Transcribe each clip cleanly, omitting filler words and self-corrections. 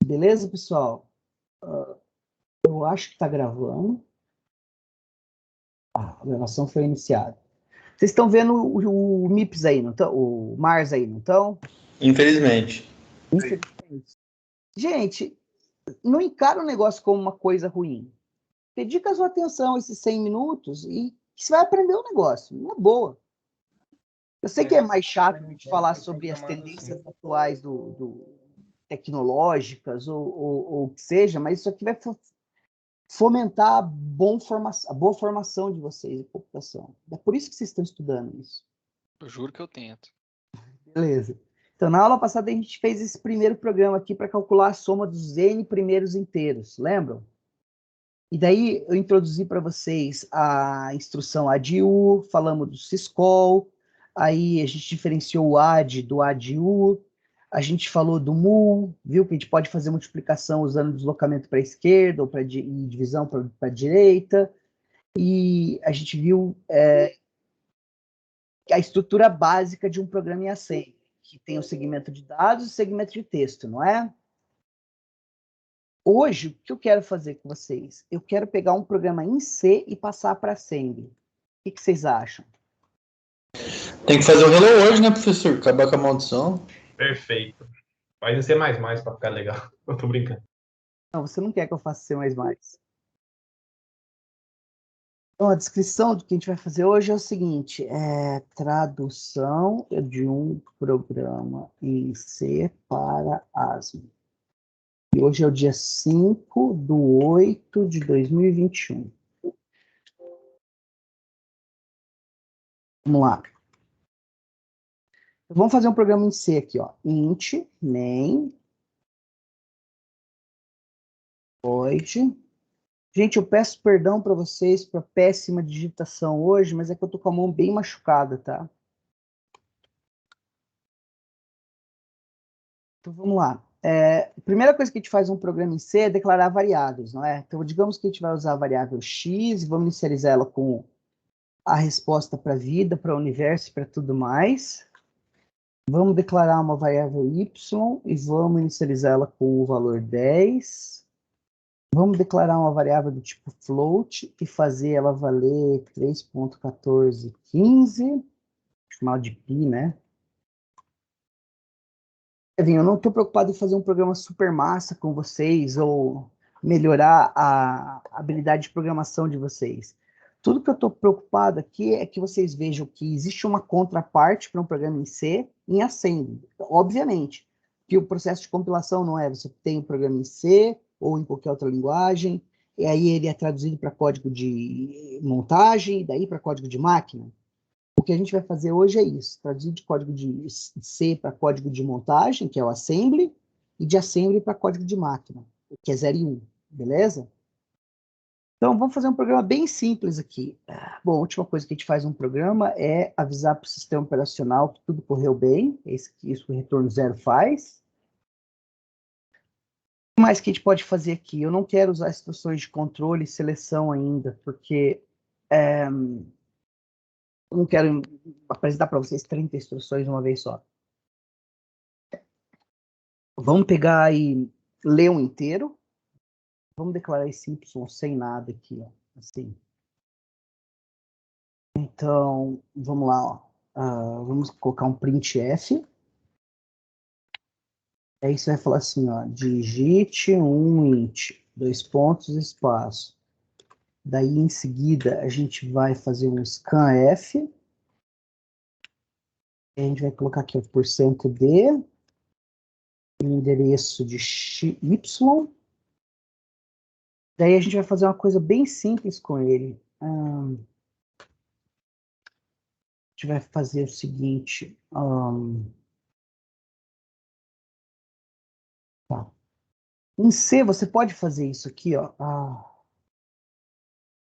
Beleza, pessoal? Eu acho que está gravando. A gravação foi iniciada. Vocês estão vendo o MIPS aí, não estão? O Mars aí, não estão? Infelizmente. Gente, não encara o negócio como uma coisa ruim. Dedica a sua atenção a esses 100 minutos e você vai aprender o negócio. Uma boa. Eu sei que é mais chato de falar sobre as tendências atuais tecnológicas ou o que seja, mas isso aqui vai fomentar a boa formação de vocês em computação. É por isso que vocês estão estudando isso. Eu juro que eu tento. Beleza. Então, na aula passada, a gente fez esse primeiro programa aqui para calcular a soma dos n primeiros inteiros, lembram? E daí eu introduzi para vocês a instrução ADU, falamos do syscall, aí a gente diferenciou o AD do ADU, a gente falou do mul, viu que a gente pode fazer multiplicação usando deslocamento para a esquerda ou e divisão para a direita, e a gente viu a estrutura básica de um programa em assembly, que tem o segmento de dados e o segmento de texto, não é? Hoje, o que eu quero fazer com vocês? Eu quero pegar um programa em C e passar para Assembly. O que vocês acham? Tem que fazer o Hello World, né, professor? Acabar com a maldição. Perfeito. Faz em C++ para ficar legal. Eu tô brincando. Não, você não quer que eu faça C++. Então, a descrição do que a gente vai fazer hoje é o seguinte, tradução de um programa em C para ASM. E hoje é o dia 5/8/2021. Vamos lá. Vamos fazer um programa em C aqui, ó. Int, main, void. Gente, eu peço perdão para vocês por péssima digitação hoje, mas é que eu tô com a mão bem machucada, tá? Então, vamos lá. A primeira coisa que a gente faz um programa em C é declarar variáveis, não é? Então, digamos que a gente vai usar a variável x e vamos inicializar ela com a resposta para a vida, para o universo e para tudo mais. Vamos declarar uma variável y e vamos inicializar ela com o valor 10. Vamos declarar uma variável do tipo float e fazer ela valer 3.1415, chamar de pi, né? Eu não estou preocupado em fazer um programa super massa com vocês ou melhorar a habilidade de programação de vocês. Tudo que eu estou preocupado aqui é que vocês vejam que existe uma contraparte para um programa em C em Assembly. Obviamente, que o processo de compilação não é você tem um programa em C ou em qualquer outra linguagem, e aí ele é traduzido para código de montagem, e daí para código de máquina. O que a gente vai fazer hoje é isso, traduzir de código de C para código de montagem, que é o assembly, e de assembly para código de máquina, que é 0 e 1, beleza? Então, vamos fazer um programa bem simples aqui. Bom, a última coisa que a gente faz num programa é avisar para o sistema operacional que tudo correu bem, isso que o retorno 0 faz. O que mais que a gente pode fazer aqui? Eu não quero usar instruções de controle e seleção ainda, porque eu não quero apresentar para vocês 30 instruções de uma vez só. Vamos pegar e ler um inteiro. Vamos declarar esse y sem nada aqui, ó, assim. Então, vamos lá, ó. Vamos colocar um printf. Aí você vai falar assim, ó, digite um int, 2 pontos, espaço. Daí, em seguida, a gente vai fazer um scanf. A gente vai colocar aqui o %d, o endereço de y. Daí a gente vai fazer uma coisa bem simples com ele. A gente vai fazer o seguinte. Tá. Em C, você pode fazer isso aqui, ó.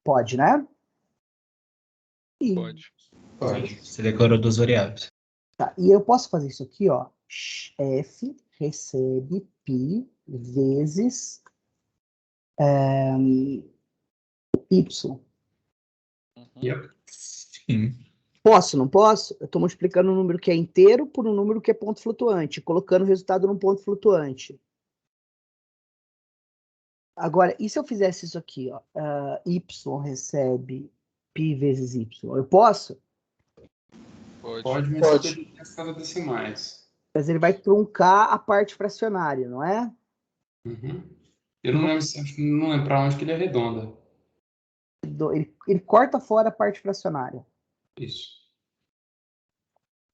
Pode, né? Pode. Pode. Você declarou duas variáveis. Tá. E eu posso fazer isso aqui, ó. F recebe pi vezes y. Uhum. Sim. Posso, não posso? Eu estou multiplicando um número que é inteiro por um número que é ponto flutuante, colocando o resultado num ponto flutuante. Agora, e se eu fizesse isso aqui, ó? Y recebe π vezes y. Eu posso? Pode. Mas Pode. você tem as casas decimais. Mas ele vai truncar a parte fracionária, não é? Uhum. Eu não lembro, não lembro pra onde que ele arredonda. Ele corta fora a parte fracionária. Isso.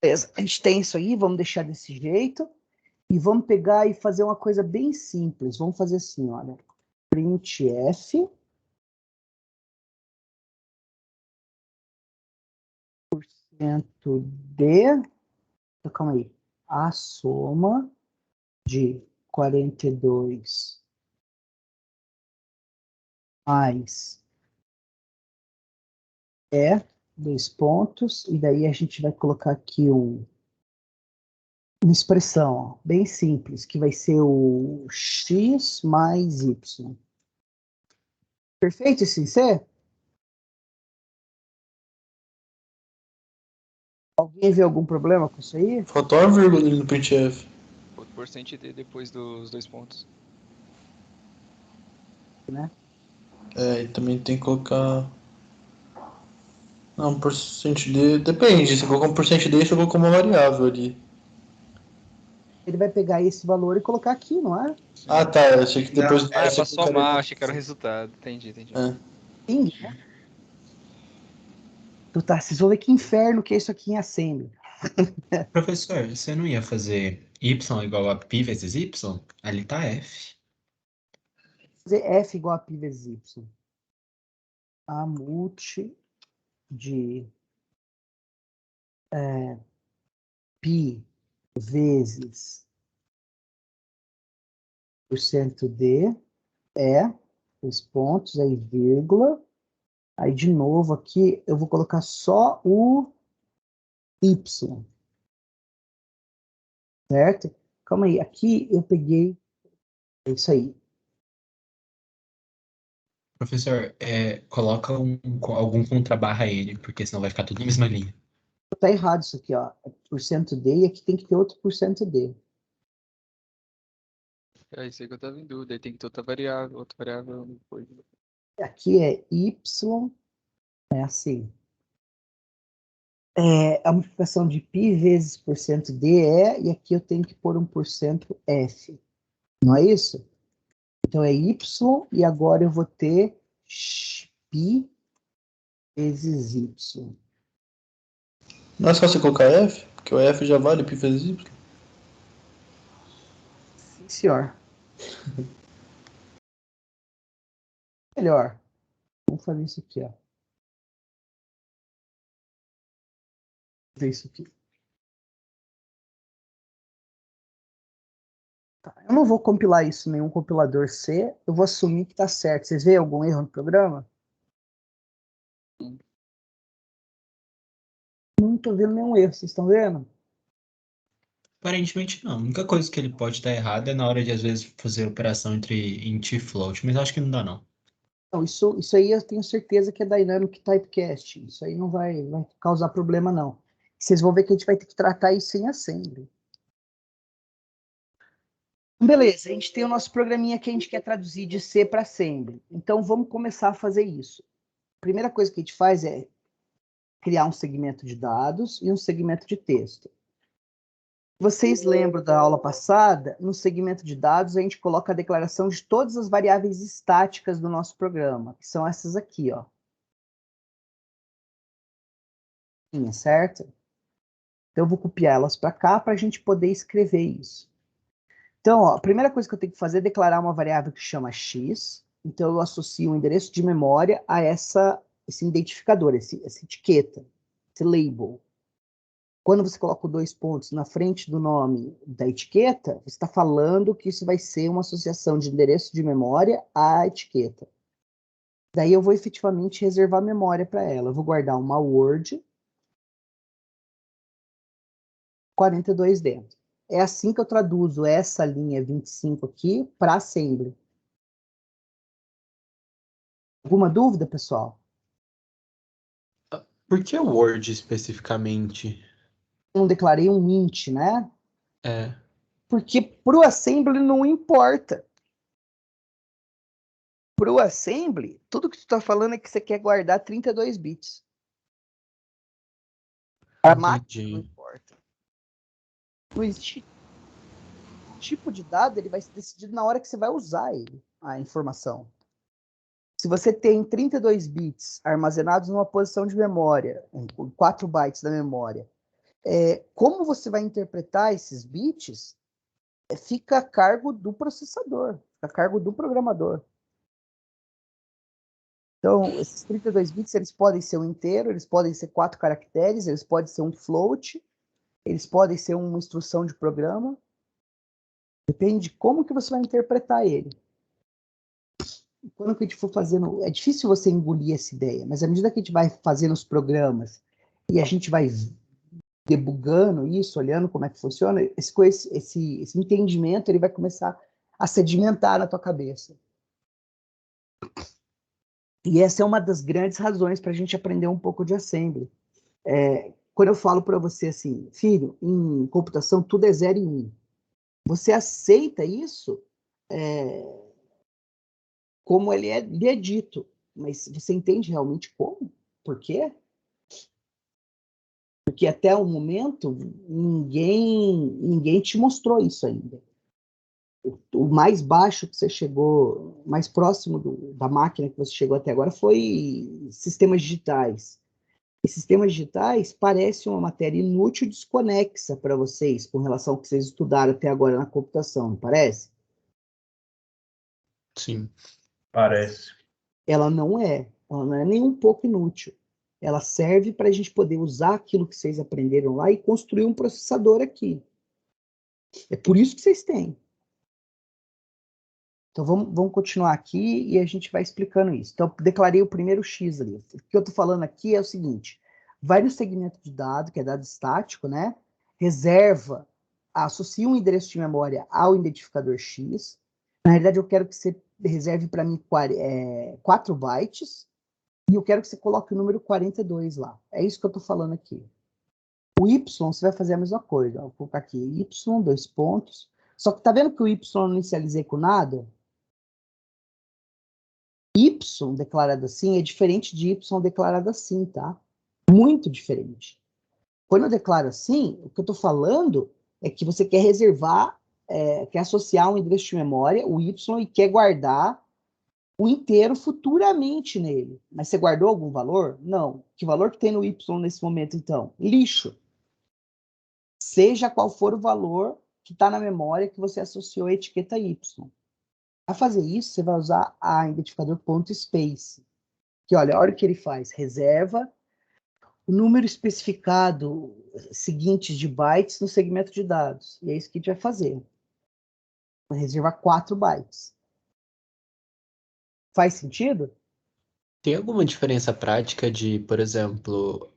Beleza, a gente tem isso aí, vamos deixar desse jeito. E vamos pegar e fazer uma coisa bem simples. Vamos fazer assim, olha. Printf. %d. Então, calma aí. A soma de 42 mais dois pontos, e daí a gente vai colocar aqui uma expressão, ó, bem simples, que vai ser o x mais y. Perfeito esse C? Alguém vê algum problema com isso aí? Faltou uma vírgula ali no printf. Outro %d depois dos 2 pontos. Né? E também tem que colocar... Não, %d... Depende, se colocar um %d, você colocou uma variável ali. Ele vai pegar esse valor e colocar aqui, não é? Ah, tá, eu achei que depois... Ah, é você pra colocaria- somar, achei que era o resultado. Entendi. É. Sim, né? Vocês vão ver que inferno que é isso aqui em Assembly. Professor, você não ia fazer y igual a π vezes y? Ali tá f. Fazer f igual a π vezes y. A multi de π vezes %d os pontos, aí vírgula. Aí de novo aqui eu vou colocar só o y. Certo? Calma aí, aqui eu peguei. É isso aí. Professor, coloca algum contrabarra ele, porque senão vai ficar tudo na mesma linha. Tá errado isso aqui, ó. %d e aqui tem que ter outro %d. É isso aí que eu tava em dúvida. Aí tem que ter outra variável depois. Aqui é y, é assim. A multiplicação de π vezes %d e aqui eu tenho que pôr um %f. Não é isso? Então é y e agora eu vou ter π vezes y. Não é só você colocar f? Porque o f já vale π vezes y. Sim, senhor. Melhor. Vamos fazer isso aqui, ó. Fazer isso aqui. Tá. Eu não vou compilar isso em nenhum compilador C. Eu vou assumir que está certo. Vocês veem algum erro no programa? Não estou vendo nenhum erro. Vocês estão vendo? Aparentemente não. A única coisa que ele pode estar errado é na hora de, às vezes, fazer operação entre int e float, mas acho que não dá, não. Não, isso aí eu tenho certeza que é Dynamic Typecasting. Isso aí não vai causar problema, não. Vocês vão ver que a gente vai ter que tratar isso em assembly. Beleza, a gente tem o nosso programinha que a gente quer traduzir de C para assembly. Então, vamos começar a fazer isso. A primeira coisa que a gente faz é criar um segmento de dados e um segmento de texto. Vocês lembram da aula passada? No segmento de dados, a gente coloca a declaração de todas as variáveis estáticas do nosso programa, que são essas aqui, ó. Certo? Então, eu vou copiar elas para cá para a gente poder escrever isso. Então, ó, a primeira coisa que eu tenho que fazer é declarar uma variável que chama x. Então, eu associo o endereço de memória a esse identificador, essa etiqueta, esse label. Quando você coloca 2 pontos na frente do nome da etiqueta, você está falando que isso vai ser uma associação de endereço de memória à etiqueta. Daí eu vou efetivamente reservar memória para ela. Eu vou guardar uma word 42 dentro. É assim que eu traduzo essa linha 25 aqui para assembly. Alguma dúvida, pessoal? Por que Word especificamente? Não declarei um int, né? É. Porque para o assembly não importa. Para o assembly, tudo que tu está falando é que você quer guardar 32 bits. A máquina não Entendi. importa. Não existe tipo de dado, ele vai ser decidido na hora que você vai usar ele, a informação. Se você tem 32 bits armazenados numa posição de memória, 4 bytes da memória, como você vai interpretar esses bits fica a cargo do processador, fica a cargo do programador. Então, esses 32 bits, eles podem ser um inteiro, eles podem ser 4 caracteres, eles podem ser um float, eles podem ser uma instrução de programa. Depende de como que você vai interpretar ele. Quando que a gente for fazendo... É difícil você engolir essa ideia, mas à medida que a gente vai fazendo os programas e a gente vai debugando isso, olhando como é que funciona, esse entendimento ele vai começar a sedimentar na tua cabeça. E essa é uma das grandes razões para a gente aprender um pouco de assembly. Quando eu falo para você assim, filho, em computação tudo é 0 e 1. Você aceita isso como ele é dito, mas você entende realmente como? Por quê? Porque até o momento ninguém te mostrou isso ainda. O mais baixo que você chegou, mais próximo da máquina que você chegou até agora foi sistemas digitais. E sistemas digitais parece uma matéria inútil e desconexa para vocês com relação ao que vocês estudaram até agora na computação, não parece? Sim. Parece. Ela não é nem um pouco inútil. Ela serve para a gente poder usar aquilo que vocês aprenderam lá e construir um processador aqui. É por isso que vocês têm. Então vamos continuar aqui e a gente vai explicando isso. Então eu declarei o primeiro X ali. O que eu estou falando aqui é o seguinte: vai no segmento de dado, que é dado estático, né? Reserva, associa um endereço de memória ao identificador X. Na realidade, eu quero que você reserve para mim 4 bytes e eu quero que você coloque o número 42 lá. É isso que eu estou falando aqui. O Y, você vai fazer a mesma coisa. Vou colocar aqui Y, 2 pontos. Só que tá vendo que o Y eu não inicializei com nada? Y declarado assim é diferente de Y declarado assim, tá? Muito diferente. Quando eu declaro assim, o que eu estou falando é que você quer reservar, quer associar um endereço de memória, o Y, e quer guardar o inteiro futuramente nele. Mas você guardou algum valor? Não. Que valor que tem no Y nesse momento, então? Lixo. Seja qual for o valor que está na memória que você associou a etiqueta Y. Para fazer isso, você vai usar a identificador .space. Que olha o que ele faz. Reserva o número especificado seguinte de bytes no segmento de dados. E é isso que a gente vai fazer. Vai reservar 4 bytes. Faz sentido? Tem alguma diferença prática de, por exemplo,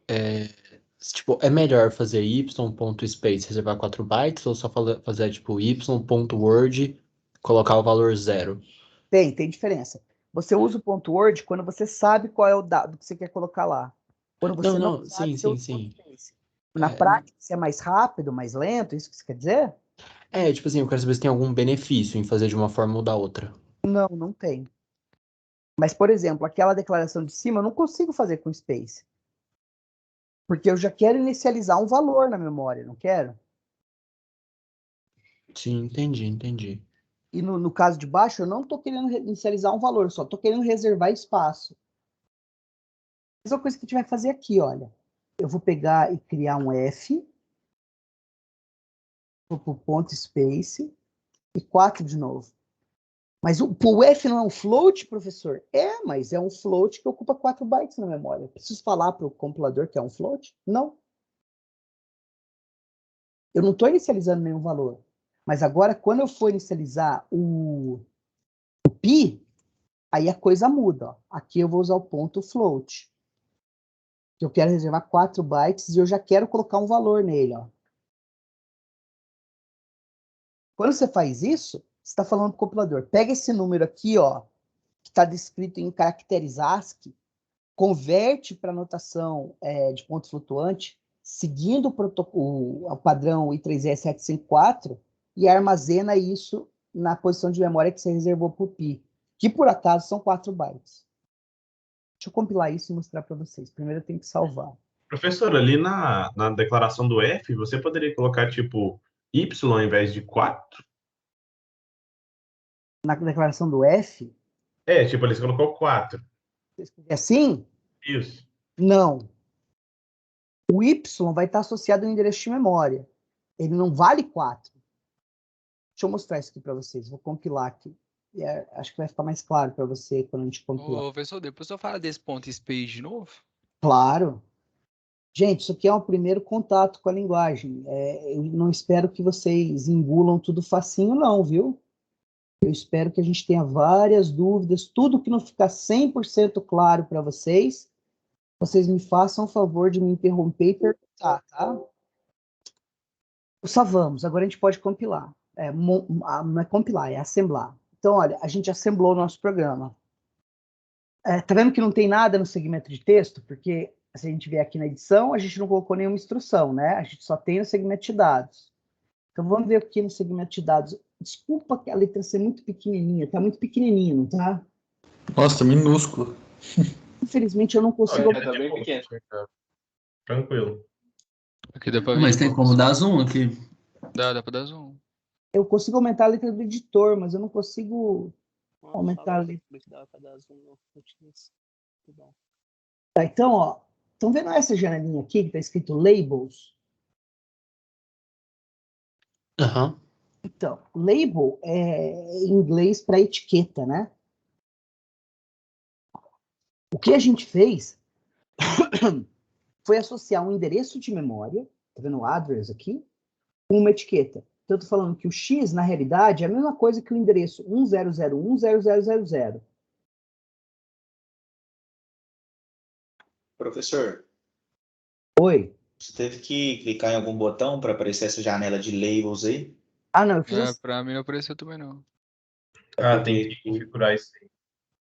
tipo, é melhor fazer y.space reservar 4 bytes ou só fazer tipo y.word colocar o valor 0? Tem diferença. Você usa o .word quando você sabe qual é o dado que você quer colocar lá. Quando você não sabe, Sim, você sim, usa o sim. .space. Na prática, se é mais rápido, mais lento, isso que você quer dizer? Tipo assim, eu quero saber se tem algum benefício em fazer de uma forma ou da outra. Não tem. Mas, por exemplo, aquela declaração de cima eu não consigo fazer com space. Porque eu já quero inicializar um valor na memória, não quero? Sim, entendi. E no caso de baixo, eu não estou querendo inicializar um valor, só estou querendo reservar espaço. A mesma coisa que a gente vai fazer aqui, olha. Eu vou pegar e criar um F, vou para o ponto space, e 4 de novo. Mas o F não é um float, professor? Mas é um float que ocupa 4 bytes na memória. Preciso falar para o compilador que é um float? Não. Eu não estou inicializando nenhum valor. Mas agora, quando eu for inicializar o pi, aí a coisa muda. Ó. Aqui eu vou usar o ponto float. Eu quero reservar 4 bytes e eu já quero colocar um valor nele. Ó. Quando você faz isso, você está falando para o compilador. Pega esse número aqui, ó, que está descrito em caracteres ASCII, converte para notação de ponto flutuante, seguindo o padrão I3E754 e armazena isso na posição de memória que você reservou para o pi. que por acaso são 4 bytes. Deixa eu compilar isso e mostrar para vocês. Primeiro eu tenho que salvar. Professor, ali na declaração do F, você poderia colocar, tipo, Y ao invés de 4? Na declaração do F, Tipo, ali você colocou 4. é assim? Isso. Não. O Y vai estar associado ao endereço de memória. Ele não vale 4. Deixa eu mostrar isso aqui para vocês. Vou compilar aqui. Acho que vai ficar mais claro para você quando a gente compilar. Ô, professor, depois eu falo desse ponto space de novo. Claro. Gente, isso aqui é um primeiro contato com a linguagem. Eu não espero que vocês engulam tudo facinho, não, viu? Eu espero que a gente tenha várias dúvidas. Tudo que não ficar 100% claro para vocês, vocês me façam o favor de me interromper e perguntar, tá? Só vamos. Agora a gente pode compilar. Não é compilar, é assemblar. Então, olha, a gente assemblou o nosso programa. Tá vendo que não tem nada no segmento de texto? Porque se a gente vier aqui na edição, a gente não colocou nenhuma instrução, né? A gente só tem no segmento de dados. Então, vamos ver aqui no segmento de dados. Desculpa que a letra ser muito pequenininha. Tá muito pequenininha, não tá? Nossa, minúsculo. Infelizmente, eu não consigo... Tá bem pequeno. Tranquilo. Aqui dá pra ver. Mas tem como dar zoom aqui. Dá pra dar zoom. Eu consigo aumentar a letra do editor, mas eu não consigo aumentar a letra. Tá, então, ó. Estão vendo essa janelinha aqui que tá escrito Labels? Aham. Então, label é em inglês para etiqueta, né? O que a gente fez foi associar um endereço de memória, tá vendo o address aqui, com uma etiqueta. Então, eu tô falando que o X, na realidade, é a mesma coisa que o endereço 10010000. Professor, Oi. você teve que clicar em algum botão para aparecer essa janela de labels aí? Ah, não, eu fiz assim. Pra mim não apareceu também, não. Tem que configurar isso aí.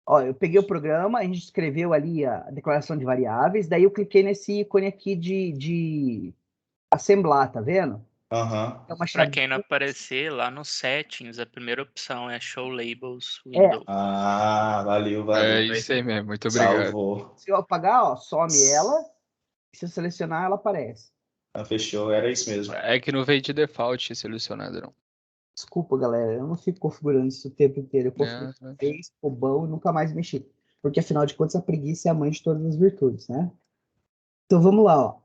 Ó, eu peguei o programa, a gente escreveu ali a declaração de variáveis, daí eu cliquei nesse ícone aqui de assemblar, tá vendo? Aham. É uma Para chave. quem não aparecer, lá no Settings, a primeira opção é Show Labels Window. Ah, valeu. É isso aí mesmo, muito obrigado. Salvou. Se eu apagar, ó, some ela. Se eu selecionar, ela aparece. Ah, fechou, era isso mesmo. É que não veio de default selecionado, não. Desculpa, galera, eu não fico configurando isso o tempo inteiro. Eu configuro É. fez, ficou bom e nunca mais mexi. Porque, afinal de contas, a preguiça é a mãe de todas as virtudes, né? Então, vamos lá, ó.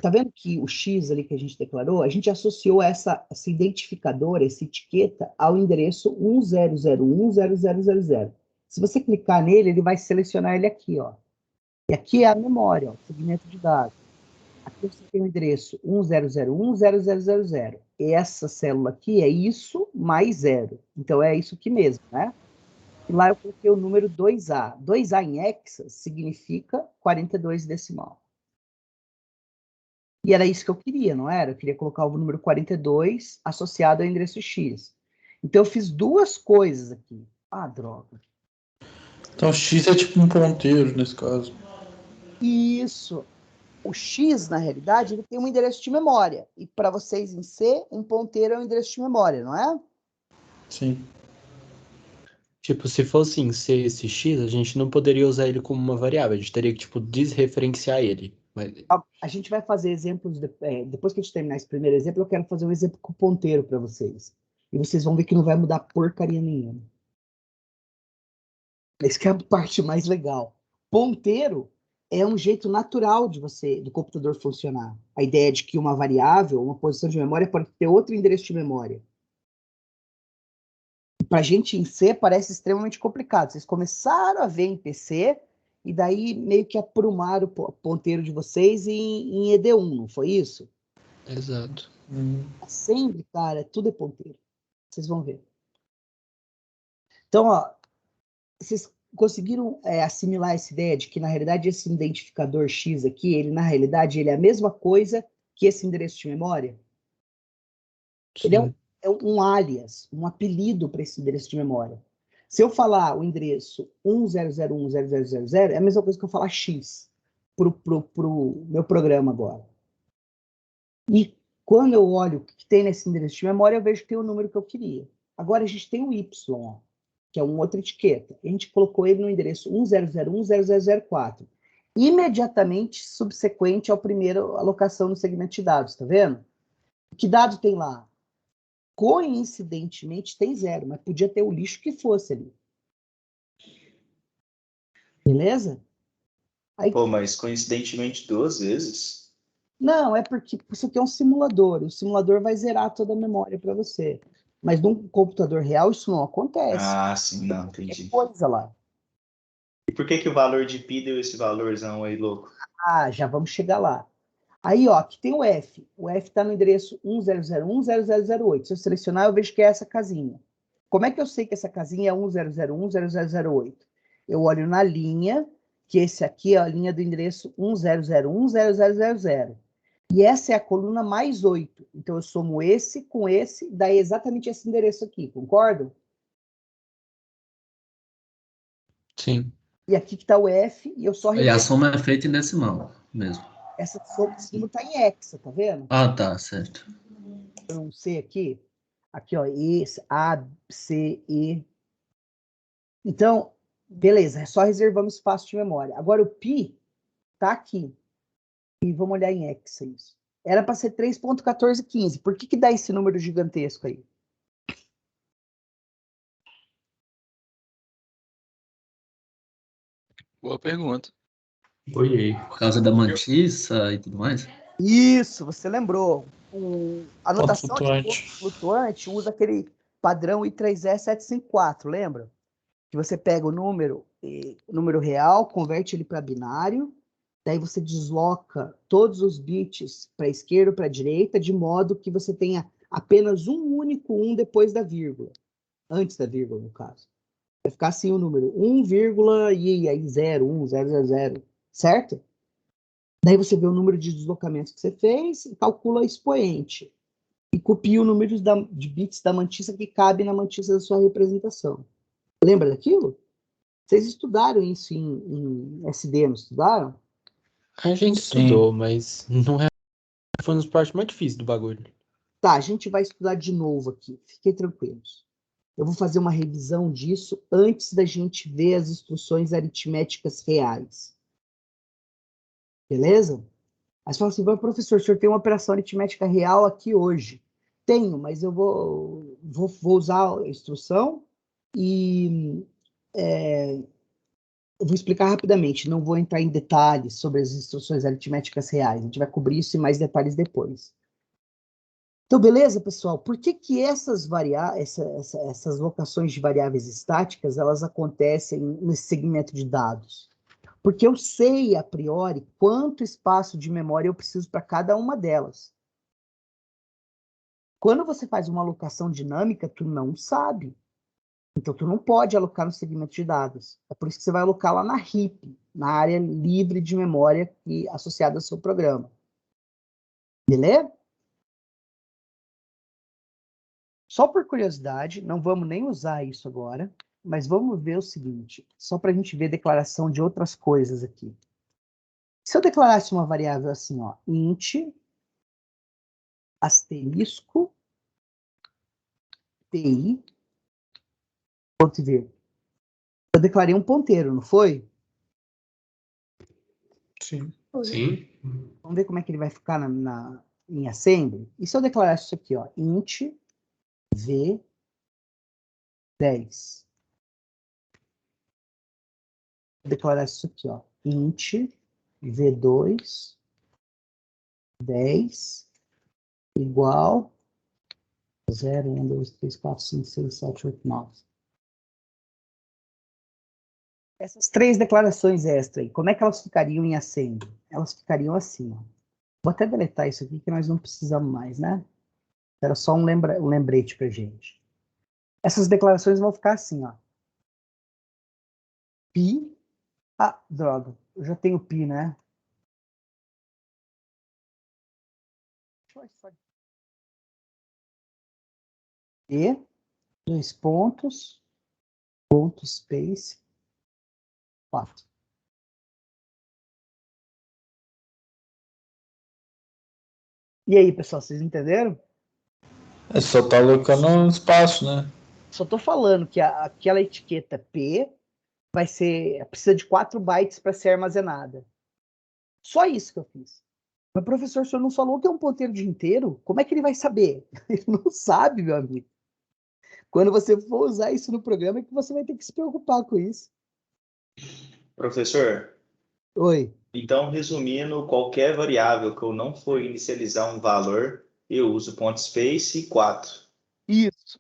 Tá vendo que o X ali que a gente declarou, a gente associou essa identificadora, essa etiqueta, ao endereço 10010000. Se você clicar nele, ele vai selecionar ele aqui, ó. E aqui é a memória, ó, segmento de dados. Aqui você tem o endereço 10010000. E essa célula aqui é isso mais 0. Então, é isso aqui mesmo, né? E lá eu coloquei o número 2A. 2A em hexas significa 42 decimal. E era isso que eu queria, não era? Eu queria colocar o número 42 associado ao endereço X. Então, eu fiz duas coisas aqui. Ah, droga. Então, X é tipo um ponteiro nesse caso. Isso. O X, na realidade, ele tem um endereço de memória. E para vocês em C, um ponteiro é um endereço de memória, não é? Sim. Tipo, se fosse em C esse X, a gente não poderia usar ele como uma variável. A gente teria que, tipo, desreferenciar ele. Mas... A gente vai fazer exemplos, depois que a gente terminar esse primeiro exemplo, eu quero fazer um exemplo com ponteiro para vocês. E vocês vão ver que não vai mudar porcaria nenhuma. Essa que é a parte mais legal. Ponteiro é um jeito natural do computador funcionar. A ideia de que uma variável, uma posição de memória, pode ter outro endereço de memória. Para a gente em C parece extremamente complicado. Vocês começaram a ver em PC e daí meio que aprumaram o ponteiro de vocês em ED1, não foi isso? Exato. Assembly, cara, tudo é ponteiro. Vocês vão ver. Então, ó, vocês conseguiram assimilar essa ideia de que, na realidade, esse identificador X aqui, ele, na realidade, ele é a mesma coisa que esse endereço de memória? Sim. Ele é um alias, um apelido para esse endereço de memória. Se eu falar o endereço 10010000, é a mesma coisa que eu falar X pro meu programa agora. E quando eu olho o que tem nesse endereço de memória, eu vejo que tem o número que eu queria. Agora a gente tem o Y, ó. que é uma outra etiqueta. A gente colocou ele no endereço 1001.0004. Imediatamente subsequente ao primeiro alocação no segmento de dados, tá vendo? Que dado tem lá? Coincidentemente tem 0, mas podia ter o lixo que fosse ali. Beleza? Aí, Pô, mas coincidentemente 2 vezes? não, é porque isso aqui é um simulador. O simulador vai zerar toda a memória para você. Mas num computador real isso não acontece. Ah, sim, não, Tem entendi. coisa lá. E por que o valor de pi deu esse valorzão aí, louco? Ah, já vamos chegar lá. Aí, ó, aqui tem o F. O F está no endereço 1001.0008. Se eu selecionar, eu vejo que é essa casinha. Como é que eu sei que essa casinha é 1001.0008? Eu olho na linha, que esse aqui é a linha do endereço 1001.0000. E essa é a coluna mais 8. Então, eu somo esse com esse, dá exatamente esse endereço aqui, concordam? Sim. E aqui que está o F, e eu só E a reservo. soma é feita em decimal mesmo. Essa soma de cima está em hexa, tá vendo? Ah, tá, certo. Um C aqui. Aqui, ó, E, A, C, E. Então, beleza, é só reservamos espaço de memória. Agora, o pi tá aqui. E vamos olhar em hexa isso. Era para ser 3.1415. Por que dá esse número gigantesco aí? Boa pergunta. Oi. Por causa da mantissa e tudo mais? Isso, você lembrou. A Ponto notação de ponto flutuante. flutuante usa aquele padrão I3E754, lembra? Que você pega o número real, converte ele para binário, daí você desloca todos os bits para a esquerda ou para a direita, de modo que você tenha apenas um único 1 depois da vírgula. Antes da vírgula, no caso. Vai ficar assim o número 1, e aí 0, 1, 0, 0, 0. Certo? Daí você vê o número de deslocamentos que você fez e calcula o expoente. E copia o número de bits da mantissa que cabe na mantissa da sua representação. Lembra daquilo? Vocês estudaram isso em SD, não estudaram? A gente estudou, mas não é... foi uma das partes mais difíceis do bagulho. Tá, a gente vai estudar de novo aqui. Fiquem tranquilos. Eu vou fazer uma revisão disso antes da gente ver as instruções aritméticas reais. Beleza? Aí você fala assim, professor, o senhor tem uma operação aritmética real aqui hoje. Tenho, mas eu vou usar a instrução e eu vou explicar rapidamente, não vou entrar em detalhes sobre as instruções aritméticas reais. A gente vai cobrir isso em mais detalhes depois. Então, beleza, pessoal? Por que essas locações de variáveis estáticas, elas acontecem nesse segmento de dados? Porque eu sei, a priori, quanto espaço de memória eu preciso para cada uma delas. Quando você faz uma alocação dinâmica, tu não sabe. Então, tu não pode alocar no segmento de dados. É por isso que você vai alocar lá na RIP, na área livre de memória associada ao seu programa. Beleza? Só por curiosidade, não vamos nem usar isso agora, mas vamos ver o seguinte, só para a gente ver declaração de outras coisas aqui. Se eu declarasse uma variável assim, ó, int, asterisco, ti, ponto e vírgula. Eu declarei um ponteiro, não foi? Sim. Sim. Vamos ver como é que ele vai ficar em assembly. E se eu declarasse isso aqui, ó, int v10. Vou declarar isso aqui, ó, int v2 10 igual 0, 1, 2, 3, 4, 5, 6, 7, 8, 9. Essas três declarações extra aí, como é que elas ficariam em assembly? Elas ficariam assim, ó. Vou até deletar isso aqui que nós não precisamos mais, né? Era só um lembrete pra gente. Essas declarações vão ficar assim, ó. Pi. Ah, droga. Eu já tenho pi, né? E, dois pontos, ponto, space, 4. E aí, pessoal, vocês entenderam? É só tá alocando um espaço, né? Só estou falando que aquela etiqueta P precisa de 4 bytes para ser armazenada. Só isso que eu fiz. Mas, professor, o senhor não falou que é um ponteiro de inteiro? Como é que ele vai saber? Ele não sabe, meu amigo. Quando você for usar isso no programa, é que você vai ter que se preocupar com isso. Professor, Oi. então, resumindo, qualquer variável que eu não for inicializar um valor, eu uso .space 4, Isso.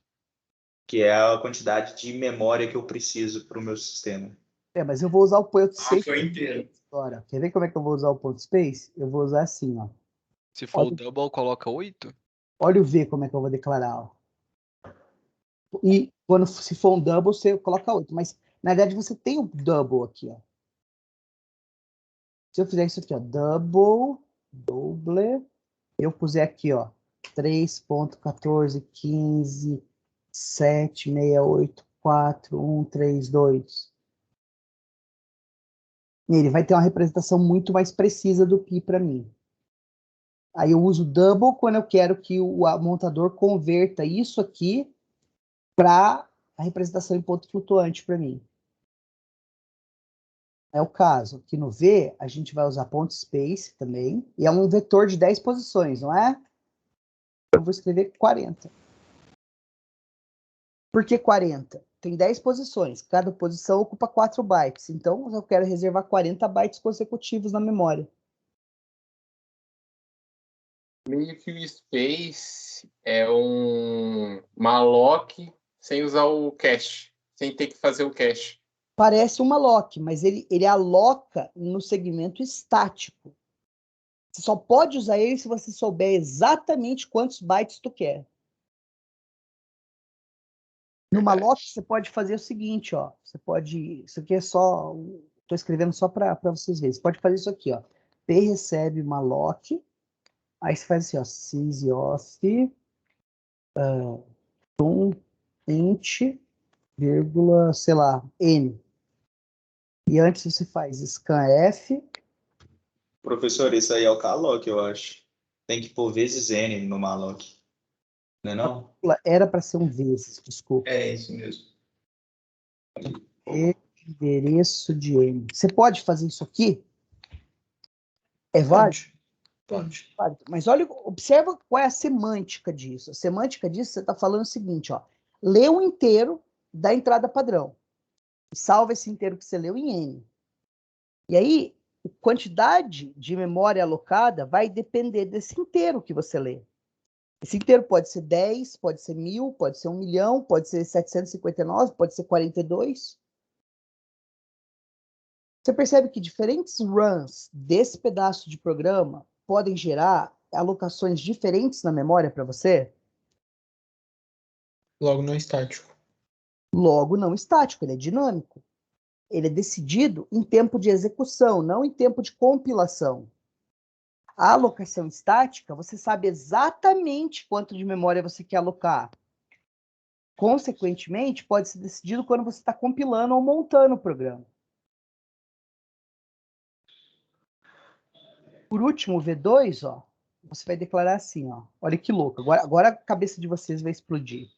que é a quantidade de memória que eu preciso para o meu sistema. Mas eu vou usar o point space foi inteiro. agora. Quer ver como é que eu vou usar o point space? Eu vou usar assim, ó. Se for o double, coloca 8? Olha o V como é que eu vou declarar, ó. E se for um double, você coloca 8. Mas, na verdade, você tem um double aqui, ó. Se eu fizer isso aqui, ó, double, eu puser aqui, ó, 3.14.15.7.68.4.1.3.2. Ele vai ter uma representação muito mais precisa do que para mim. Aí eu uso double quando eu quero que o montador converta isso aqui para a representação em ponto flutuante para mim. É o caso. Aqui no V, a gente vai usar point space também. E é um vetor de 10 posições, não é? Eu vou escrever 40. Por que 40? Tem 10 posições. Cada posição ocupa 4 bytes. Então, eu quero reservar 40 bytes consecutivos na memória. Meio que o space é um malloc sem usar o cache, sem ter que fazer o cache. Parece uma lock, mas ele aloca no segmento estático. Você só pode usar ele se você souber exatamente quantos bytes tu quer. No malloc, você pode fazer o seguinte, ó. Você pode... Isso aqui é só... Estou escrevendo só para vocês verem. Você pode fazer isso aqui, ó. P recebe malloc. Aí você faz assim, ó. sysof int, vírgula, sei lá, n. E antes você faz scanf. Professor, isso aí é o calloc, eu acho. Tem que pôr vezes n no malloc. Não é não? Era para ser um vezes, desculpa. É isso mesmo. Endereço de n. Você pode fazer isso aqui? É válido? Pode. Mas olha, observa qual é a semântica disso. A semântica disso, você está falando o seguinte, ó. Lê um inteiro da entrada padrão. Salva esse inteiro que você leu em n. E aí, a quantidade de memória alocada vai depender desse inteiro que você lê. Esse inteiro pode ser 10, pode ser 1000, pode ser 1 milhão, pode ser 759, pode ser 42. Você percebe que diferentes runs desse pedaço de programa podem gerar alocações diferentes na memória para você? Logo não é estático. Logo não estático, ele é dinâmico. Ele é decidido em tempo de execução, não em tempo de compilação. A alocação estática, você sabe exatamente quanto de memória você quer alocar. Consequentemente, pode ser decidido quando você está compilando ou montando o programa. Por último, o V2, ó, você vai declarar assim, ó. Olha que louco. Agora a cabeça de vocês vai explodir.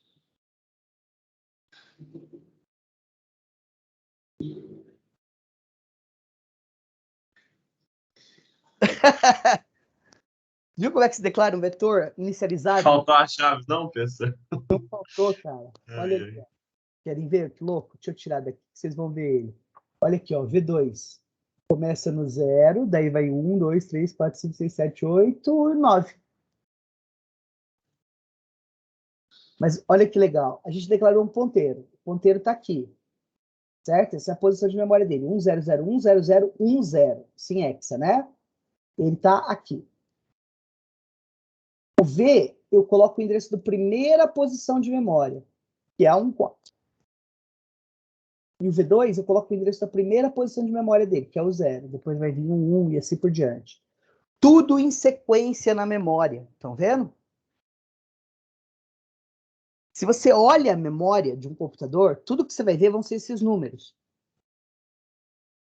Viu como é que se declara um vetor inicializado? Faltou a chave, não, professor? Não faltou, cara. Olha aqui, ó. Querem ver? Que louco. Deixa eu tirar daqui, vocês vão ver ele. Olha aqui, ó, V2. Começa no 0, daí vai 1, 2, 3, 4, 5, 6, 7, 8, 9. Mas olha que legal. A gente declarou um ponteiro. O ponteiro está aqui. Certo? Essa é a posição de memória dele. 10010010, sem hexa, né? Ele está aqui. O V, eu coloco o endereço da primeira posição de memória, que é a 14. E o V2, eu coloco o endereço da primeira posição de memória dele, que é o 0. Depois vai vir um 1 e assim por diante. Tudo em sequência na memória. Estão vendo? Se você olha a memória de um computador, tudo que você vai ver vão ser esses números.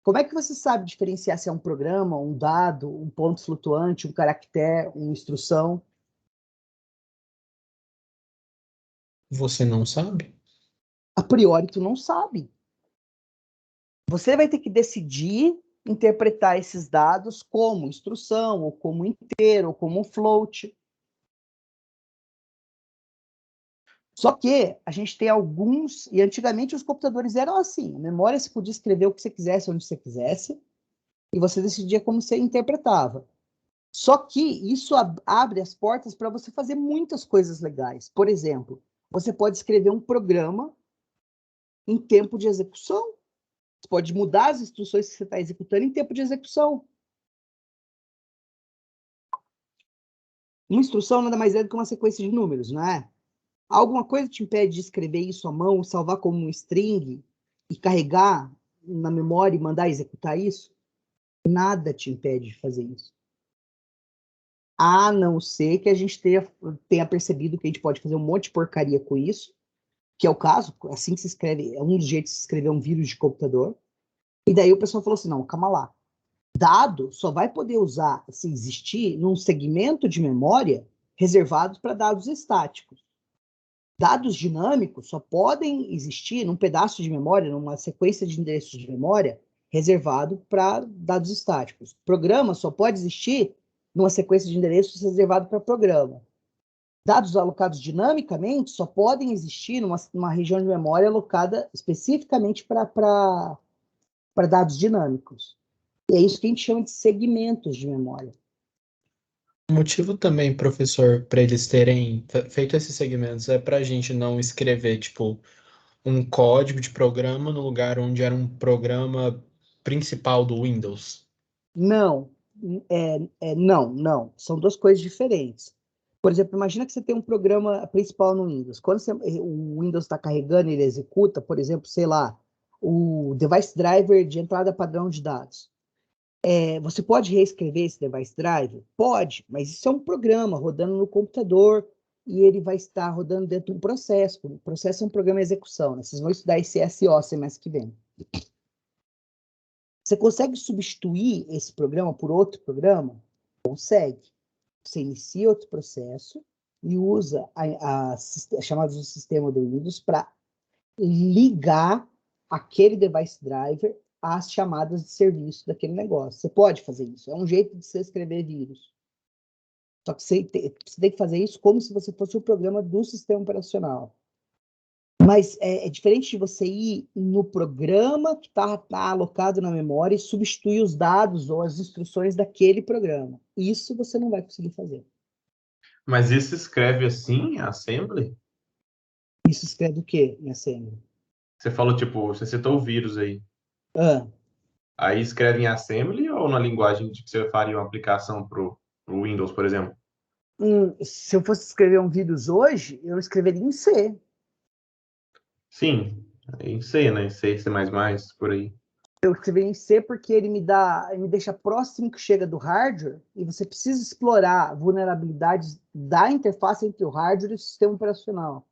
Como é que você sabe diferenciar se é um programa, um dado, um ponto flutuante, um caractere, uma instrução? Você não sabe? A priori, tu não sabe. Você vai ter que decidir interpretar esses dados como instrução, ou como inteiro, ou como float. Só que a gente tem alguns, e antigamente os computadores eram assim, a memória você podia escrever o que você quisesse, onde você quisesse, e você decidia como você interpretava. Só que isso abre as portas para você fazer muitas coisas legais. Por exemplo, você pode escrever um programa em tempo de execução. Você pode mudar as instruções que você está executando em tempo de execução. Uma instrução nada mais é do que uma sequência de números, não é? Alguma coisa te impede de escrever isso à mão, salvar como um string e carregar na memória e mandar executar isso? Nada te impede de fazer isso. A não ser que a gente tenha percebido que a gente pode fazer um monte de porcaria com isso, que é o caso, assim que se escreve, é um dos jeitos de se escrever um vírus de computador. E daí o pessoal falou assim, não, calma lá. Dado só vai poder usar, se existir, num segmento de memória reservado para dados estáticos. Dados dinâmicos só podem existir num pedaço de memória, numa sequência de endereços de memória, reservado para dados estáticos. Programa só pode existir numa sequência de endereços reservado para programa. Dados alocados dinamicamente só podem existir numa região de memória alocada especificamente para dados dinâmicos. E é isso que a gente chama de segmentos de memória. O motivo também, professor, para eles terem feito esses segmentos é para a gente não escrever, tipo, um código de programa no lugar onde era um programa principal do Windows. Não, não. São duas coisas diferentes. Por exemplo, imagina que você tem um programa principal no Windows. Quando o Windows está carregando, ele executa, por exemplo, sei lá, o device driver de entrada padrão de dados. Você pode reescrever esse device driver? Pode, mas isso é um programa rodando no computador e ele vai estar rodando dentro de um processo. O processo é um programa de execução, né? Vocês vão estudar esse SO semestre que vem. Você consegue substituir esse programa por outro programa? Consegue. Você inicia outro processo e usa as chamadas do sistema do Windows para ligar aquele device driver às chamadas de serviço daquele negócio. Você pode fazer isso. É um jeito de você escrever vírus. Só que você tem que fazer isso como se você fosse o programa do sistema operacional. Mas é diferente de você ir no programa que está alocado na memória e substituir os dados ou as instruções daquele programa. Isso você não vai conseguir fazer. Mas isso escreve assim, em assembly? Isso escreve o quê em assembly? Você falou, tipo, você citou o vírus aí. Ah, Aí escreve em assembly ou na linguagem de que você faria uma aplicação pro Windows, por exemplo? se eu fosse escrever um vírus hoje, eu escreveria em C. Sim, em C, né? C, C++, por aí. Eu escreveria em C porque ele me deixa próximo que chega do hardware e você precisa explorar vulnerabilidades da interface entre o hardware e o sistema operacional.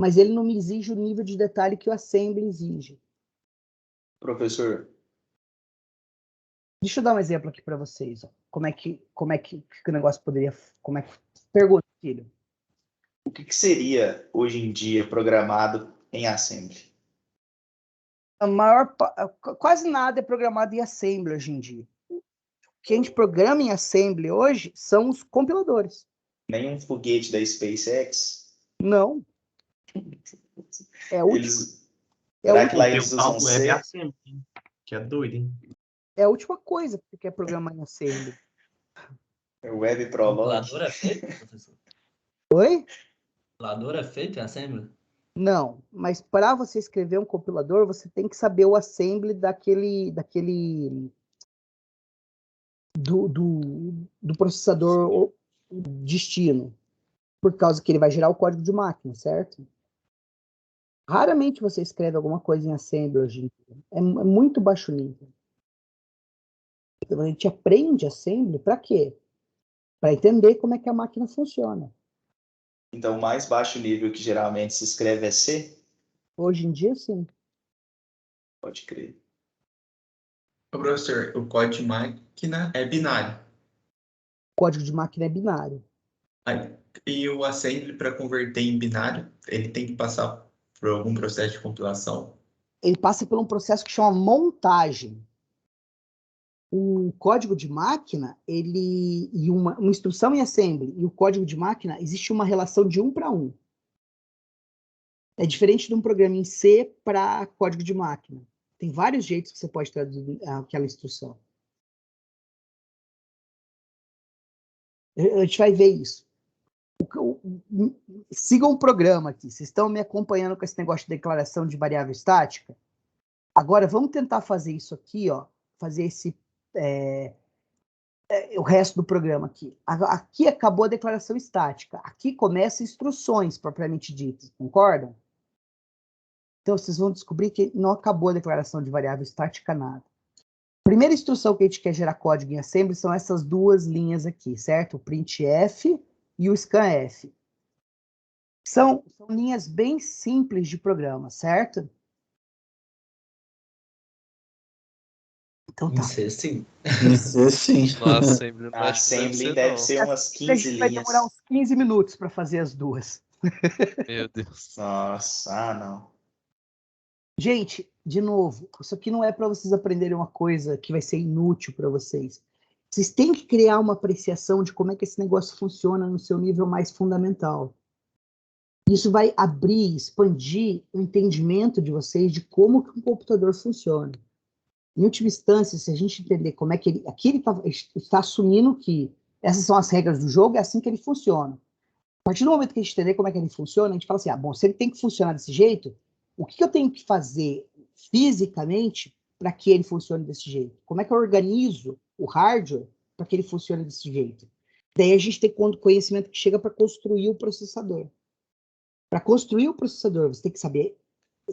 Mas ele não me exige o nível de detalhe que o assembly exige. Professor, Deixa eu dar um exemplo aqui para vocês. Ó. Como é que o negócio poderia... Pergunta, filho. o que seria hoje em dia programado em assembly? Quase nada é programado em assembly hoje em dia. O que a gente programa em assembly hoje são os compiladores. Nenhum foguete da SpaceX? Não. É útil. Será que lá Tem eles o tal usam do Web C? Assembly, que é doido, hein? É a última coisa que você quer programar em assembly. É o Web O Prolog? compilador é feito, professor? Oi? O compilador é feito em assembly? Não, mas para você escrever um compilador, você tem que saber o assembly do processador destino, por causa que ele vai gerar o código de máquina, certo? Raramente você escreve alguma coisa em assembly hoje em dia. É muito baixo nível. Então a gente aprende assembly para quê? Para entender como é que a máquina funciona. Então, o mais baixo nível que geralmente se escreve é C? Hoje em dia, sim. Pode crer. Ô, professor, o código de máquina é binário. O código de máquina é binário. Aí, e o assembly, para converter em binário, ele tem que passar por algum processo de compilação? Ele passa por um processo que chama montagem. O código de máquina, e uma instrução em assembly e o código de máquina, existe uma relação de 1 para 1. É diferente de um programa em C para código de máquina. Tem vários jeitos que você pode traduzir aquela instrução. A gente vai ver isso. Sigam o programa aqui. Vocês estão me acompanhando com esse negócio de declaração de variável estática? Agora, vamos tentar fazer isso aqui, ó. Fazer esse... o resto do programa aqui. Aqui acabou a declaração estática. Aqui começa instruções, propriamente ditas. Concordam? Então, vocês vão descobrir que não acabou a declaração de variável estática nada. Primeira instrução que a gente quer gerar código em assembly são essas duas linhas aqui, certo? O printf e o scanf. São linhas bem simples de programa, certo? Então tá. Em C, sim. Isso sim. Nossa, assembly não A acho que deve assembly ser, deve não. ser umas A 15 gente vai linhas. demorar uns 15 minutos para fazer as duas. Meu Deus. Nossa, não. Gente, de novo, isso aqui não é para vocês aprenderem uma coisa que vai ser inútil para vocês. Vocês têm que criar uma apreciação de como é que esse negócio funciona no seu nível mais fundamental. Isso vai abrir, expandir o entendimento de vocês de como que um computador funciona. Em última instância, se a gente entender como é que ele... Aqui ele está assumindo que essas são as regras do jogo, é assim que ele funciona. A partir do momento que a gente entender como é que ele funciona, a gente fala assim, bom, se ele tem que funcionar desse jeito, o que eu tenho que fazer fisicamente para que ele funcione desse jeito? Como é que eu organizo o hardware para que ele funcione desse jeito? Daí a gente tem conhecimento que chega para construir o processador. Para construir o processador, você tem que saber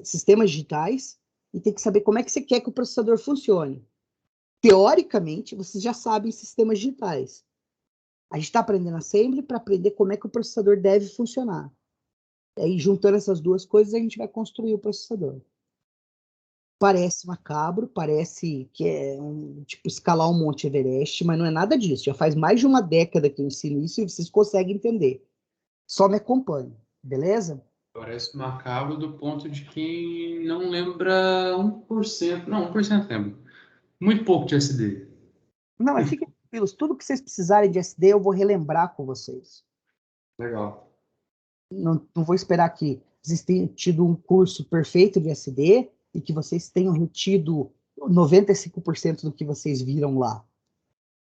sistemas digitais e tem que saber como é que você quer que o processador funcione. Teoricamente, vocês já sabem sistemas digitais. A gente está aprendendo assembly para aprender como é que o processador deve funcionar. E aí, juntando essas duas coisas, a gente vai construir o processador. Parece macabro, parece que é tipo escalar um Monte Everest, mas não é nada disso. Já faz mais de uma década que eu ensino isso e vocês conseguem entender. Só me acompanhe, beleza? Parece macabro do ponto de quem não lembra 1%. Não, 1% lembra. Muito pouco de SD. Não, mas fiquem tranquilos. Tudo que vocês precisarem de SD, eu vou relembrar com vocês. Legal. Não vou esperar que vocês tenham tido um curso perfeito de SD e que vocês tenham retido 95% do que vocês viram lá.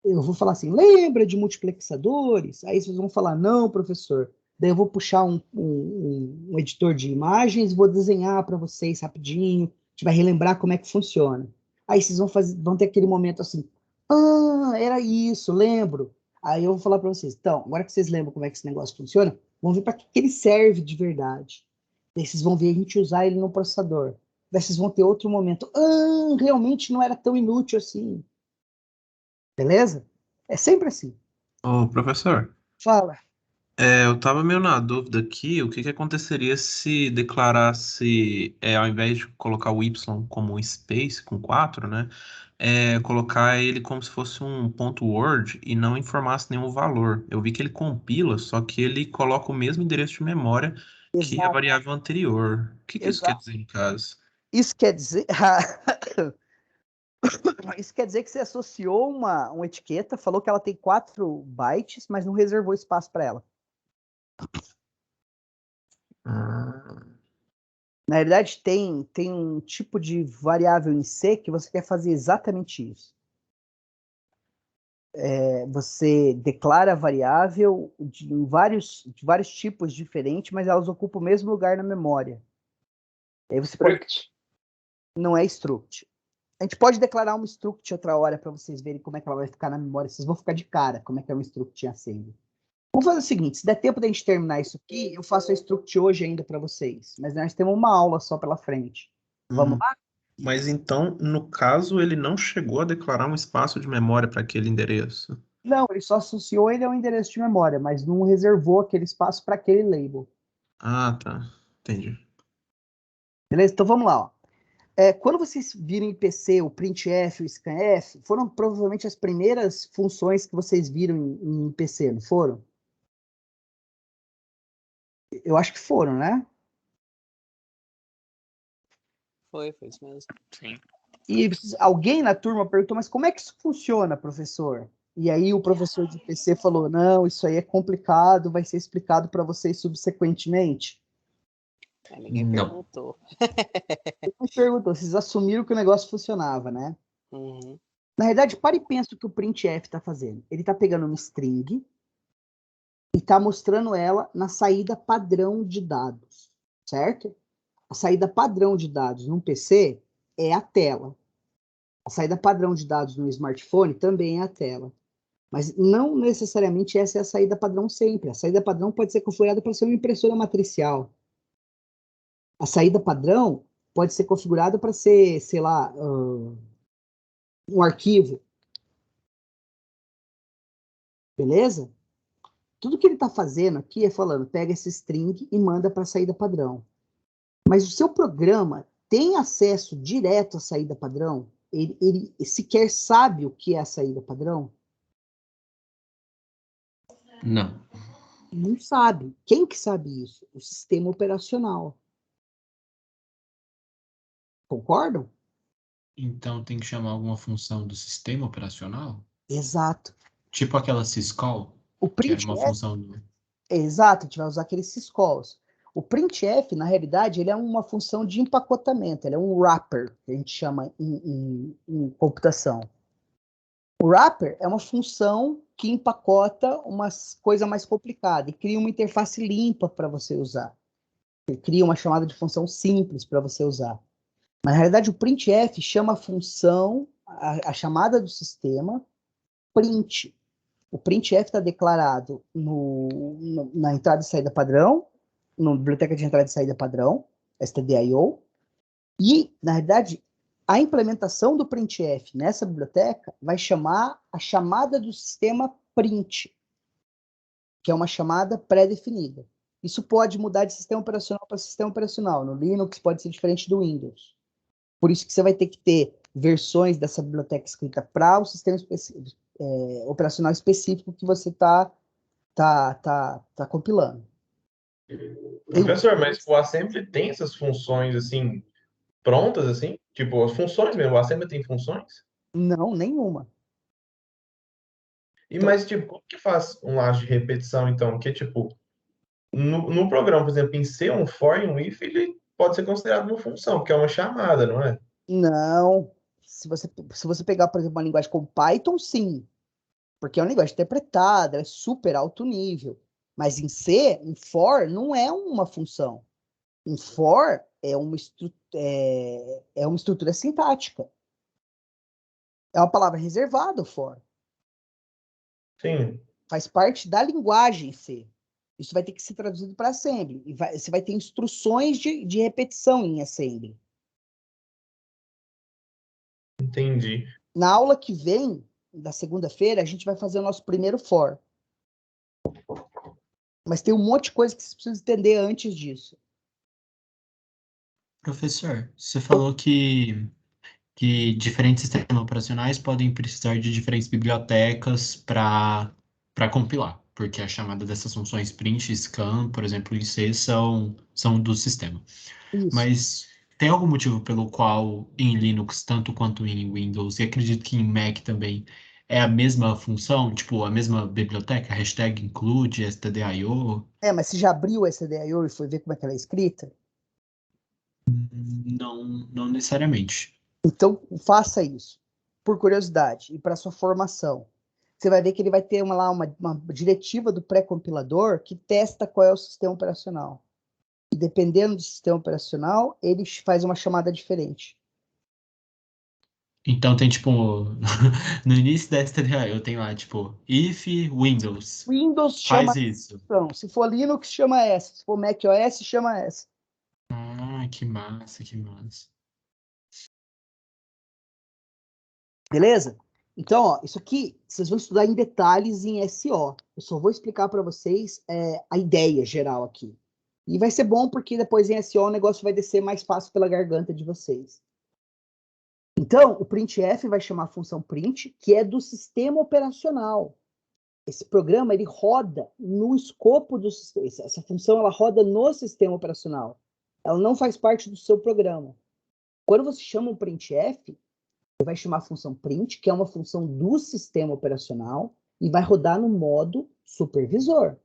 Eu vou falar assim, lembra de multiplexadores? Aí vocês vão falar, não, professor. Daí eu vou puxar um editor de imagens, vou desenhar para vocês rapidinho, a gente vai relembrar como é que funciona. Aí vocês vão ter aquele momento assim, era isso, lembro. Aí eu vou falar para vocês, então, agora que vocês lembram como é que esse negócio funciona, vamos ver para que ele serve de verdade. Daí vocês vão ver a gente usar ele no processador. Daí vocês vão ter outro momento, realmente não era tão inútil assim. Beleza? É sempre assim. Ô, professor, Fala. eu tava meio na dúvida aqui, o que que aconteceria se declarasse, ao invés de colocar o Y como um space com 4, né, colocar ele como se fosse um ponto word e não informasse nenhum valor. Eu vi que ele compila, só que ele coloca o mesmo endereço de memória que a Exato. variável anterior. O que que isso quer Exato. dizer no caso? Isso quer dizer... Isso quer dizer que você associou uma etiqueta, falou que ela tem 4 bytes, mas não reservou espaço para ela. Na verdade, tem um tipo de variável em C que você quer fazer exatamente isso. Você declara a variável de vários tipos diferentes, mas elas ocupam o mesmo lugar na memória. Aí você pode... Não é struct. A gente pode declarar uma struct outra hora para vocês verem como é que ela vai ficar na memória. Vocês vão ficar de cara como é que é uma struct em assembly. Vamos fazer o seguinte, se der tempo da gente terminar isso aqui, eu faço a struct hoje ainda para vocês. Mas nós temos uma aula só pela frente. Vamos lá? Mas então, no caso, ele não chegou a declarar um espaço de memória para aquele endereço. Não, ele só associou ele ao endereço de memória, mas não reservou aquele espaço para aquele label. Ah, tá. Entendi. Beleza? Então vamos lá. Ó. Quando vocês viram em PC o printf e o scanf, foram provavelmente as primeiras funções que vocês viram em PC, não foram? Eu acho que foram, né? Foi isso mesmo. Sim. E alguém na turma perguntou, mas como é que isso funciona, professor? E aí o professor de PC falou, não, isso aí é complicado, vai ser explicado para vocês subsequentemente. Ninguém Não. perguntou. Ninguém perguntou, vocês assumiram que o negócio funcionava, né? Uhum. Na verdade, para e pensa o que o printf está fazendo. Ele está pegando uma string e está mostrando ela na saída padrão de dados, certo? A saída padrão de dados num PC é a tela. A saída padrão de dados no smartphone também é a tela. Mas não necessariamente essa é a saída padrão sempre. A saída padrão pode ser configurada para ser uma impressora matricial. A saída padrão pode ser configurada para ser, sei lá, um arquivo. Beleza? Tudo que ele está fazendo aqui é falando, pega esse string e manda para a saída padrão. Mas o seu programa tem acesso direto à saída padrão? Ele sequer sabe o que é a saída padrão? Não. Não sabe. Quem que sabe isso? O sistema operacional. Concordam? Então tem que chamar alguma função do sistema operacional? Exato. Tipo aquela syscall, O que era uma printf, função do... exato, a gente vai usar aqueles syscalls. O printf, na realidade, ele é uma função de empacotamento, ele é um wrapper, que a gente chama em computação. O wrapper é uma função que empacota uma coisa mais complicada e cria uma interface limpa para você usar. Ele cria uma chamada de função simples para você usar. Mas, na realidade, o printf chama a função, a chamada do sistema, print. O printf está declarado na entrada e saída padrão, na biblioteca de entrada e saída padrão, stdio, e, na realidade, a implementação do printf nessa biblioteca vai chamar a chamada do sistema print, que é uma chamada pré-definida. Isso pode mudar de sistema operacional para sistema operacional. No Linux pode ser diferente do Windows. Por isso que você vai ter que ter versões dessa biblioteca escrita para o sistema operacional específico que você está compilando. Professor, mas o Assembly tem essas funções, assim, prontas, assim? Tipo, as funções mesmo, o Assembly tem funções? Não, nenhuma. Mas, tipo, como que faz um laço de repetição, então? Porque, tipo, no programa, por exemplo, em C, um for e um if, ele pode ser considerado uma função, porque é uma chamada, não é? Não. Se você pegar, por exemplo, uma linguagem como Python, sim. Porque é uma linguagem interpretada, é super alto nível. Mas em C, um for não é uma função. Um for é uma estrutura sintática. É uma palavra reservada, o for. Sim. Faz parte da linguagem C. Isso vai ter que ser traduzido para assembly. E você vai ter instruções de repetição em assembly. Entendi. Na aula que vem, da segunda-feira, a gente vai fazer o nosso primeiro for. Mas tem um monte de coisa que você precisa entender antes disso. Professor, você falou que diferentes sistemas operacionais podem precisar de diferentes bibliotecas para compilar, porque a chamada dessas funções print e scan, por exemplo, em C, são do sistema. Isso. Mas tem algum motivo pelo qual em Linux, tanto quanto em Windows, e acredito que em Mac também, é a mesma função, tipo, a mesma biblioteca, hashtag include, stdio? Mas você já abriu essa stdio e foi ver como é que ela é escrita? Não necessariamente. Então, faça isso, por curiosidade e para sua formação. Você vai ver que ele vai ter uma diretiva do pré-compilador que testa qual é o sistema operacional. E dependendo do sistema operacional, ele faz uma chamada diferente. Então tem, tipo, no início da stdio tem lá, tipo, if Windows, Windows chama faz isso. Se for Linux, chama essa. Se for Mac OS, chama essa. Ah, que massa, que massa. Beleza? Então, ó, isso aqui vocês vão estudar em detalhes em SO. Eu só vou explicar para vocês a ideia geral aqui. E vai ser bom porque depois em SO o negócio vai descer mais fácil pela garganta de vocês. Então, o printf vai chamar a função print, que é do sistema operacional. Esse programa ele roda no escopo do sistema. Essa função ela roda no sistema operacional. Ela não faz parte do seu programa. Quando você chama um printf, você vai chamar a função print, que é uma função do sistema operacional, e vai rodar no modo supervisor.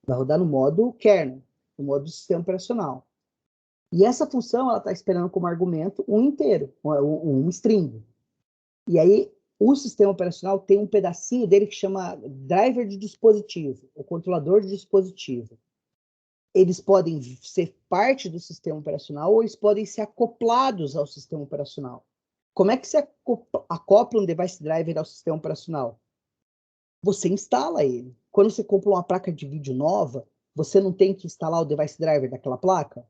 Vai rodar no modo kernel, no modo do sistema operacional. E essa função, ela está esperando como argumento um inteiro, um string. E aí, o sistema operacional tem um pedacinho dele que chama driver de dispositivo, o controlador de dispositivo. Eles podem ser parte do sistema operacional ou eles podem ser acoplados ao sistema operacional. Como é que você acopla um device driver ao sistema operacional? Você instala ele. Quando você compra uma placa de vídeo nova, você não tem que instalar o device driver daquela placa?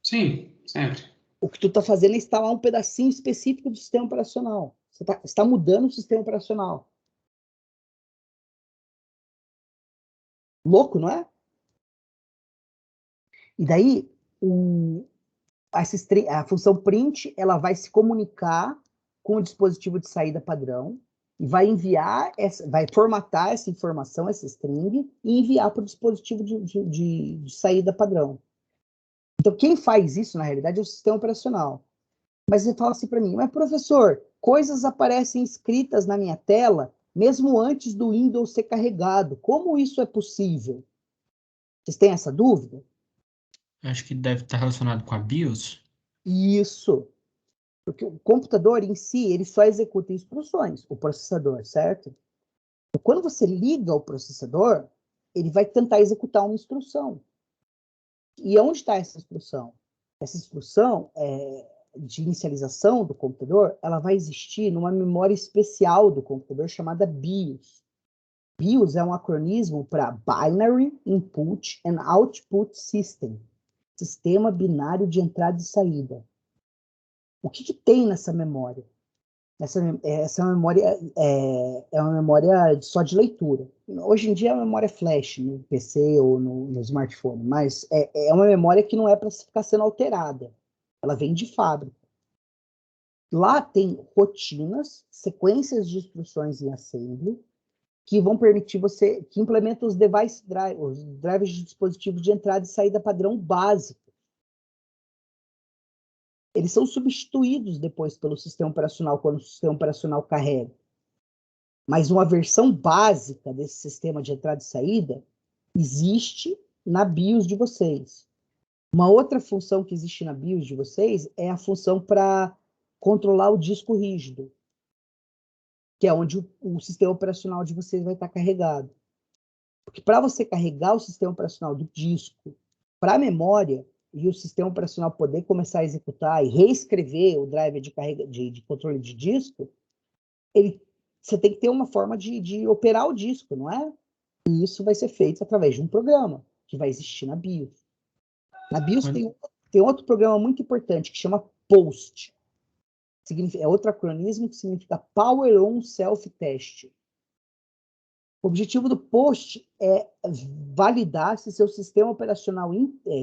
Sim, sempre. O que tu está fazendo é instalar um pedacinho específico do sistema operacional. Você está mudando o sistema operacional. Louco, não é? E daí, a função print, ela vai se comunicar com o dispositivo de saída padrão e vai enviar, vai formatar essa informação, essa string, e enviar para o dispositivo de saída padrão. Então, quem faz isso, na realidade, é o sistema operacional. Mas você fala assim para mim, mas professor, coisas aparecem escritas na minha tela, mesmo antes do Windows ser carregado. Como isso é possível? Vocês têm essa dúvida? Acho que deve estar relacionado com a BIOS. Isso. Porque o computador em si, ele só executa instruções, o processador, certo? Então, quando você liga o processador, ele vai tentar executar uma instrução. E onde está essa instrução? Essa instrução de inicialização do computador, ela vai existir numa memória especial do computador chamada BIOS. BIOS é um acronismo para Binary Input and Output System, sistema binário de entrada e saída. O que tem nessa memória? Essa memória é uma memória só de leitura. Hoje em dia é uma memória flash no PC ou no smartphone, mas é uma memória que não é para ficar sendo alterada. Ela vem de fábrica. Lá tem rotinas, sequências de instruções em assembly, que vão permitir você, que implementa os os drivers de dispositivos de entrada e saída padrão básico. Eles são substituídos depois pelo sistema operacional, quando o sistema operacional carrega. Mas uma versão básica desse sistema de entrada e saída existe na BIOS de vocês. Uma outra função que existe na BIOS de vocês é a função para controlar o disco rígido, que é onde o sistema operacional de vocês vai estar carregado. Porque para você carregar o sistema operacional do disco para a memória, e o sistema operacional poder começar a executar e reescrever o driver de controle de disco, você tem que ter uma forma de operar o disco, não é? E isso vai ser feito através de um programa que vai existir na BIOS. Na BIOS tem outro programa muito importante que chama POST. É outro acronismo que significa Power On Self Test. O objetivo do POST é validar se seu sistema operacional,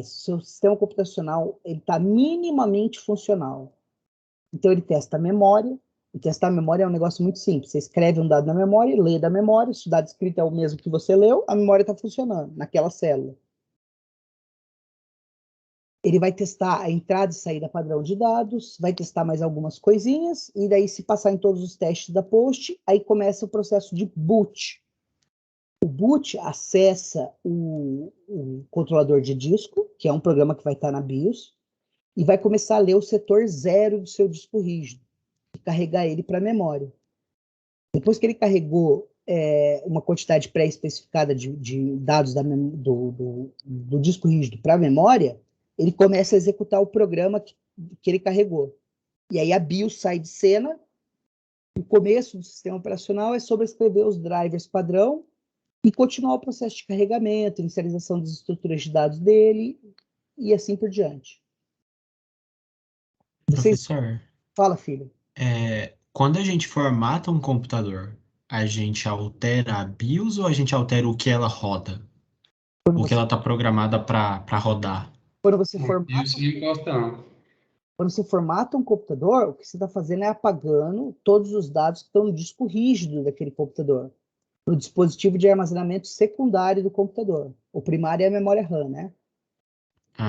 seu sistema computacional, está minimamente funcional. Então, ele testa a memória. E testar a memória é um negócio muito simples. Você escreve um dado na memória, lê da memória. Se o dado escrito é o mesmo que você leu, a memória está funcionando naquela célula. Ele vai testar a entrada e saída padrão de dados, vai testar mais algumas coisinhas, e daí, se passar em todos os testes da POST, aí começa o processo de boot. O boot acessa o controlador de disco, que é um programa que vai estar na BIOS, e vai começar a ler o setor 0 do seu disco rígido, e carregar ele para a memória. Depois que ele carregou uma quantidade pré-especificada de dados do disco rígido para a memória, ele começa a executar o programa que ele carregou. E aí a BIOS sai de cena, o começo do sistema operacional é sobrescrever os drivers padrão, e continuar o processo de carregamento, inicialização das estruturas de dados dele, e assim por diante. Professor, Fala, filho. Quando a gente formata um computador, a gente altera a BIOS ou a gente altera o que ela roda? O que ela está programada para rodar? Quando você formata um computador, o que você está fazendo é apagando todos os dados que estão no disco rígido daquele computador, no dispositivo de armazenamento secundário do computador. O primário é a memória RAM, né?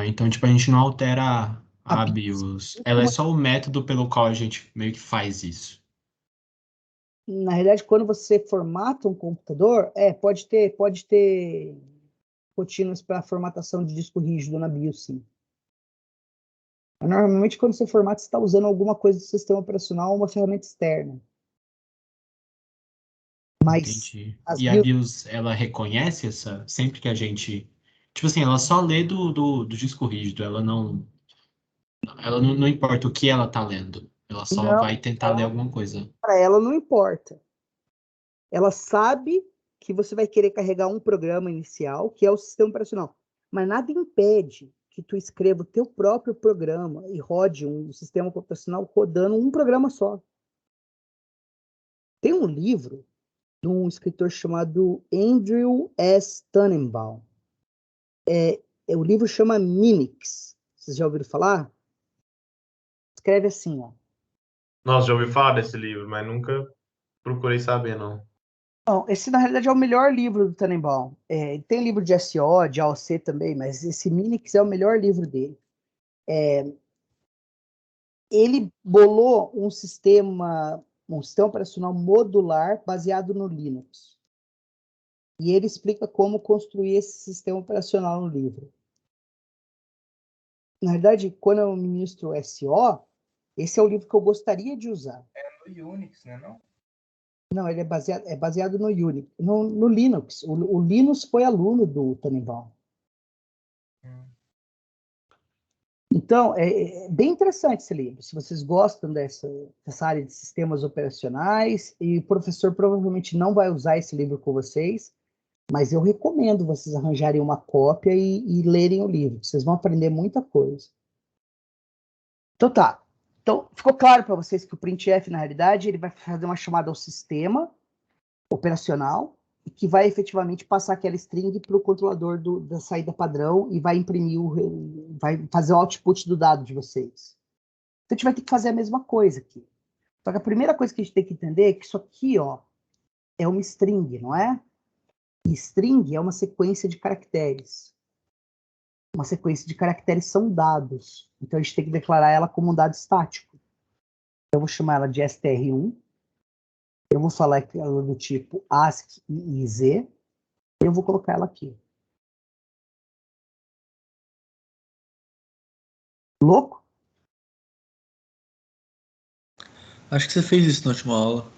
Então, tipo, a gente não altera A BIOS, ela é só o método pelo qual a gente meio que faz isso. Na realidade, quando você formata um computador, pode ter rotinas para formatação de disco rígido na BIOS, sim. Mas, normalmente, quando você formata, você está usando alguma coisa do sistema operacional ou uma ferramenta externa. Mas Entendi. as E a BIOS, BIOS, ela reconhece sempre que a gente... Tipo assim, ela só lê do disco rígido, ela não importa o que ela tá lendo. Ela só não, vai tentar ler alguma coisa. para ela não importa. Ela sabe que você vai querer carregar um programa inicial, que é o sistema operacional. Mas nada impede que tu escreva o teu próprio programa e rode um sistema operacional rodando um programa só. Tem um livro de um escritor chamado Andrew S. Tannenbaum. O livro chama Minix. Vocês já ouviram falar? Escreve assim, ó. Nossa, já ouvi falar desse livro, mas nunca procurei saber, não. Não, esse na realidade é o melhor livro do Tannenbaum. Tem livro de SO, de AOC também, mas esse Minix é o melhor livro dele. Ele bolou um sistema operacional modular baseado no Linux. E ele explica como construir esse sistema operacional no livro. Na verdade, quando eu ministro SO, esse é o livro que eu gostaria de usar. É no Unix, né, não? Não, ele é baseado no Unix, no Linux. O Linus foi aluno do Tannenbaum. Então, é bem interessante esse livro. Se vocês gostam dessa área de sistemas operacionais, e o professor provavelmente não vai usar esse livro com vocês, mas eu recomendo vocês arranjarem uma cópia e lerem o livro. Vocês vão aprender muita coisa. Então tá. Então, ficou claro para vocês que o printf, na realidade, ele vai fazer uma chamada ao sistema operacional e que vai efetivamente passar aquela string para o controlador da saída padrão e vai imprimir, vai fazer o output do dado de vocês. Então, a gente vai ter que fazer a mesma coisa aqui. Só que a primeira coisa que a gente tem que entender é que isso aqui, ó, é uma string, não é? E string é uma sequência de caracteres. Uma sequência de caracteres são dados. Então, a gente tem que declarar ela como um dado estático. Eu vou chamar ela de str1. Eu vou falar que ela é do tipo ASCII e IZ. Eu vou colocar ela aqui. Louco? Acho que você fez isso na última aula.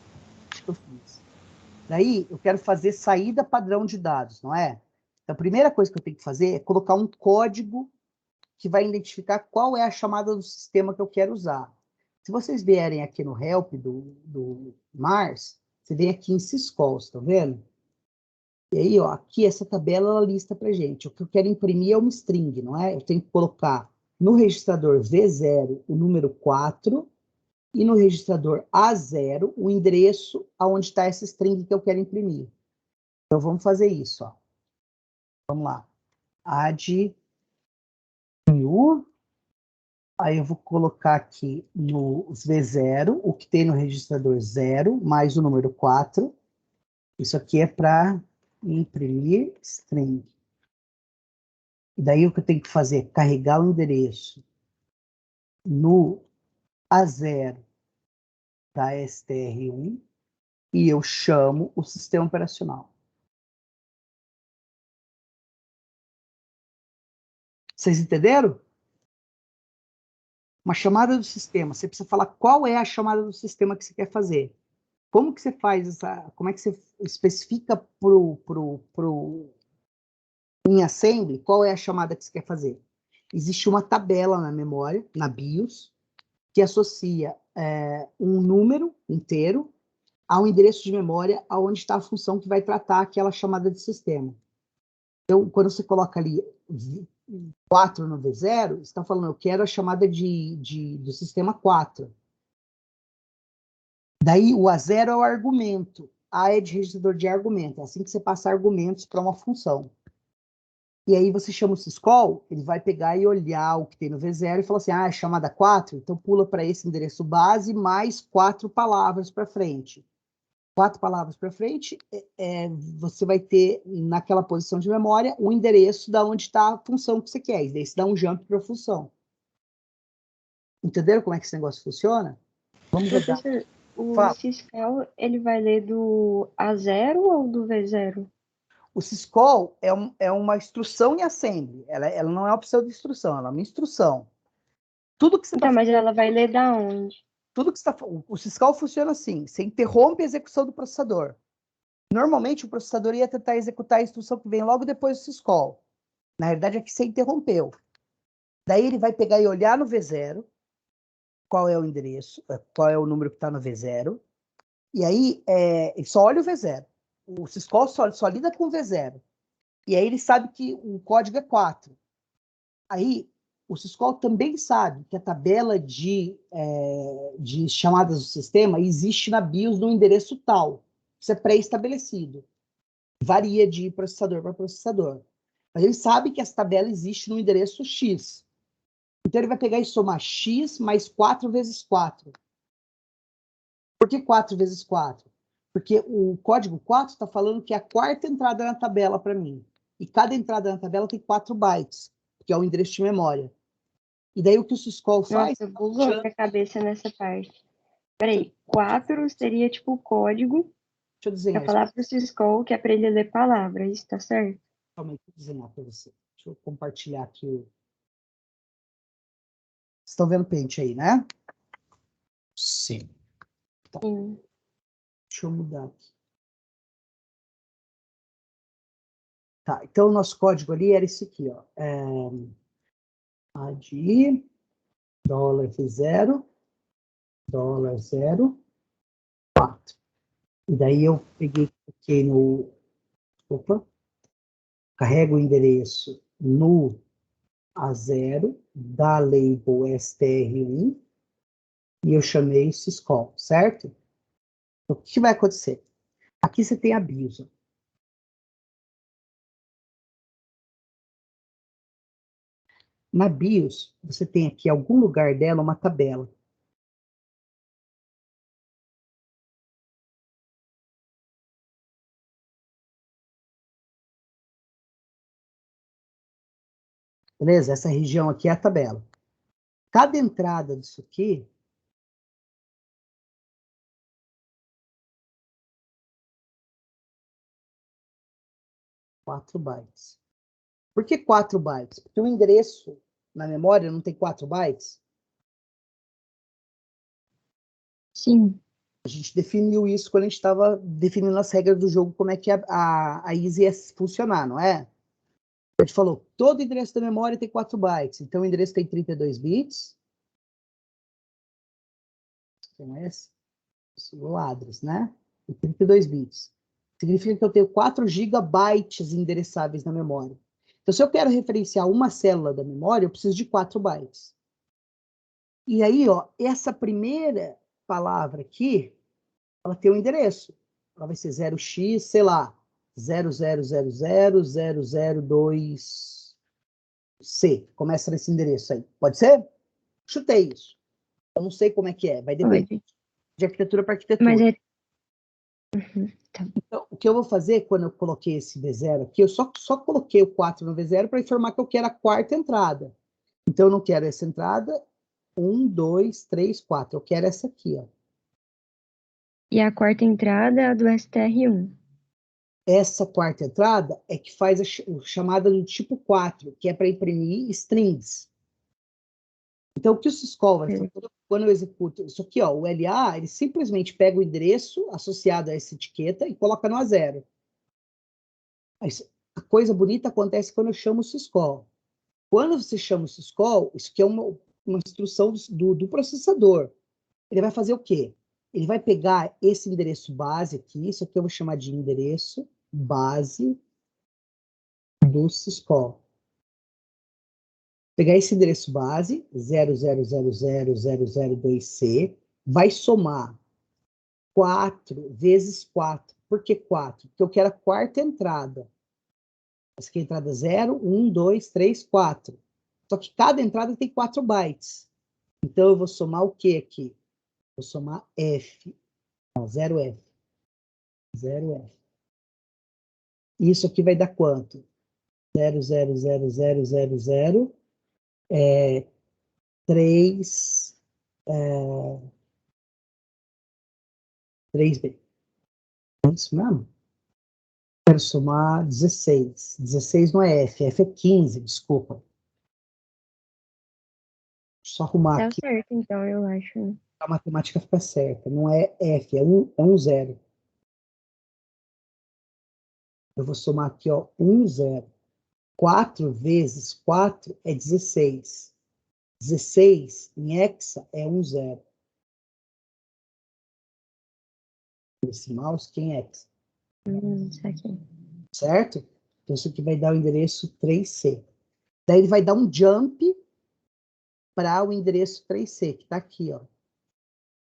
Acho que eu fiz. Daí, eu quero fazer saída padrão de dados, não é? Então, a primeira coisa que eu tenho que fazer é colocar um código que vai identificar qual é a chamada do sistema que eu quero usar. Se vocês vierem aqui no help do Mars, você vem aqui em syscalls, estão vendo? E aí, ó, aqui essa tabela ela lista para gente. O que eu quero imprimir é uma string, não é? Eu tenho que colocar no registrador V0 o número 4 e no registrador A0 o endereço aonde está essa string que eu quero imprimir. Então, vamos fazer isso, ó. Vamos lá. Add new. Aí eu vou colocar aqui no V0 o que tem no registrador 0 mais o número 4. Isso aqui é para imprimir string. E daí o que eu tenho que fazer é carregar o endereço no A0 da str1 e eu chamo o sistema operacional. Vocês entenderam? Uma chamada do sistema. Você precisa falar qual é a chamada do sistema que você quer fazer. Como que você faz essa... Como é que você especifica em assembly qual é a chamada que você quer fazer? Existe uma tabela na memória, na BIOS, que associa um número inteiro a um endereço de memória onde está a função que vai tratar aquela chamada de sistema. Então, quando você coloca ali 4 no V0, você está falando, eu quero a chamada do sistema 4. Daí, o A0 é o argumento. A é de registrador de argumento. É assim que você passa argumentos para uma função. E aí você chama o syscall, ele vai pegar e olhar o que tem no V0 e falar assim, é chamada 4? Então pula para esse endereço base mais 4 palavras para frente. 4 palavras para frente, você vai ter naquela posição de memória o endereço da onde está a função que você quer. E daí você dá um jump para a função. Entenderam como é que esse negócio funciona? Vamos jogar. Professor, o Fala. Syscall, ele vai ler do A0 ou do V0? O Syscall é uma instrução em assembly. Ela não é uma opção de instrução, ela é uma instrução. Tudo que você Então, mas ela vai ler da onde? Tudo que você o Syscall funciona assim: você interrompe a execução do processador. Normalmente, o processador ia tentar executar a instrução que vem logo depois do Syscall. Na verdade, é que você interrompeu. Daí ele vai pegar e olhar no V0 qual é o endereço, qual é o número que está no V0, e aí ele só olha o V0. O Syscall só lida com o V0. E aí ele sabe que o código é 4. Aí o Syscall também sabe que a tabela de chamadas do sistema existe na BIOS no endereço tal. Isso é pré-estabelecido. Varia de processador para processador. Mas ele sabe que essa tabela existe no endereço X. Então ele vai pegar e somar X mais 4 vezes 4. Por que 4 vezes 4? Porque o código 4 está falando que é a quarta entrada na tabela para mim. E cada entrada na tabela tem 4 bytes, que é o endereço de memória. E daí o que o Syscall faz... Nossa, bugou minha cabeça nessa parte. Peraí, 4 seria tipo o código Deixa eu desenhar para falar pro Syscall que é para ele ler palavra, isso tá certo? Calma aí, deixa eu desenhar para você. Deixa eu compartilhar aqui. Vocês estão vendo o Paint aí, né? Sim. Tá. Sim. Deixa eu mudar aqui. Tá, então o nosso código ali era esse aqui, ó. ADI, $0, $0, 4. E daí eu cliquei no... Opa. Carrego o endereço no A0 da label str1 e eu chamei Syscall, certo? Então, o que vai acontecer? Aqui você tem a BIOS. Na BIOS, você tem aqui em algum lugar dela uma tabela. Beleza? Essa região aqui é a tabela. Cada entrada disso aqui é 4 bytes. Por que 4 bytes? Porque o endereço na memória não tem 4 bytes? Sim. A gente definiu isso quando a gente estava definindo as regras do jogo, como é que a Easy ia funcionar, não é? A gente falou, todo endereço da memória tem 4 bytes. Então, o endereço tem 32 bits. Então, ladros, né? E 32 bits. Significa que eu tenho 4 gigabytes endereçáveis na memória. Então, se eu quero referenciar uma célula da memória, eu preciso de 4 bytes. E aí, ó, essa primeira palavra aqui, ela tem um endereço. Ela vai ser 0x, sei lá, 0000002C. Começa nesse endereço aí. Pode ser? Chutei isso. Eu não sei como é que é. Vai depender de arquitetura para arquitetura. Mas Então, o que eu vou fazer quando eu coloquei esse V0 aqui, eu só coloquei o 4 no V0 para informar que eu quero a quarta entrada. Então, eu não quero essa entrada 1, 2, 3, 4. Eu quero essa aqui, ó. E a quarta entrada é a do STR1. Essa quarta entrada é que faz a chamada do tipo 4, que é para imprimir strings. Então, o que o Syscall vai fazer quando eu executo isso aqui, ó, o LA, ele simplesmente pega o endereço associado a essa etiqueta e coloca no A0. A coisa bonita acontece quando eu chamo o Syscall. Quando você chama o Syscall, isso aqui é uma instrução do processador. Ele vai fazer o quê? Ele vai pegar esse endereço base aqui, isso aqui eu vou chamar de endereço base do Syscall. Pegar esse endereço base, 0000002C, vai somar 4 vezes 4. Por que 4? Porque eu quero a quarta entrada. Essa aqui é a entrada 0, 1, 2, 3, 4. Só que cada entrada tem 4 bytes. Então, eu vou somar o que aqui? Vou somar F. Não, 0F. 0F. Isso aqui vai dar quanto? 0,00000, 3, 3B. É isso mesmo? Quero somar 16. 16 não é F, F é 15, desculpa. Deixa eu só arrumar Tá aqui. certo, então, eu acho. A matemática fica certa. Não é F, é um zero. Eu vou somar aqui, ó, 1, 0. 4 vezes 4 é 16. 16 em hexa é 1, 0. Decimal, isso aqui em hexa. Isso aqui. Certo? Então isso aqui vai dar o endereço 3C. Daí ele vai dar um jump para o endereço 3C, que está aqui, ó.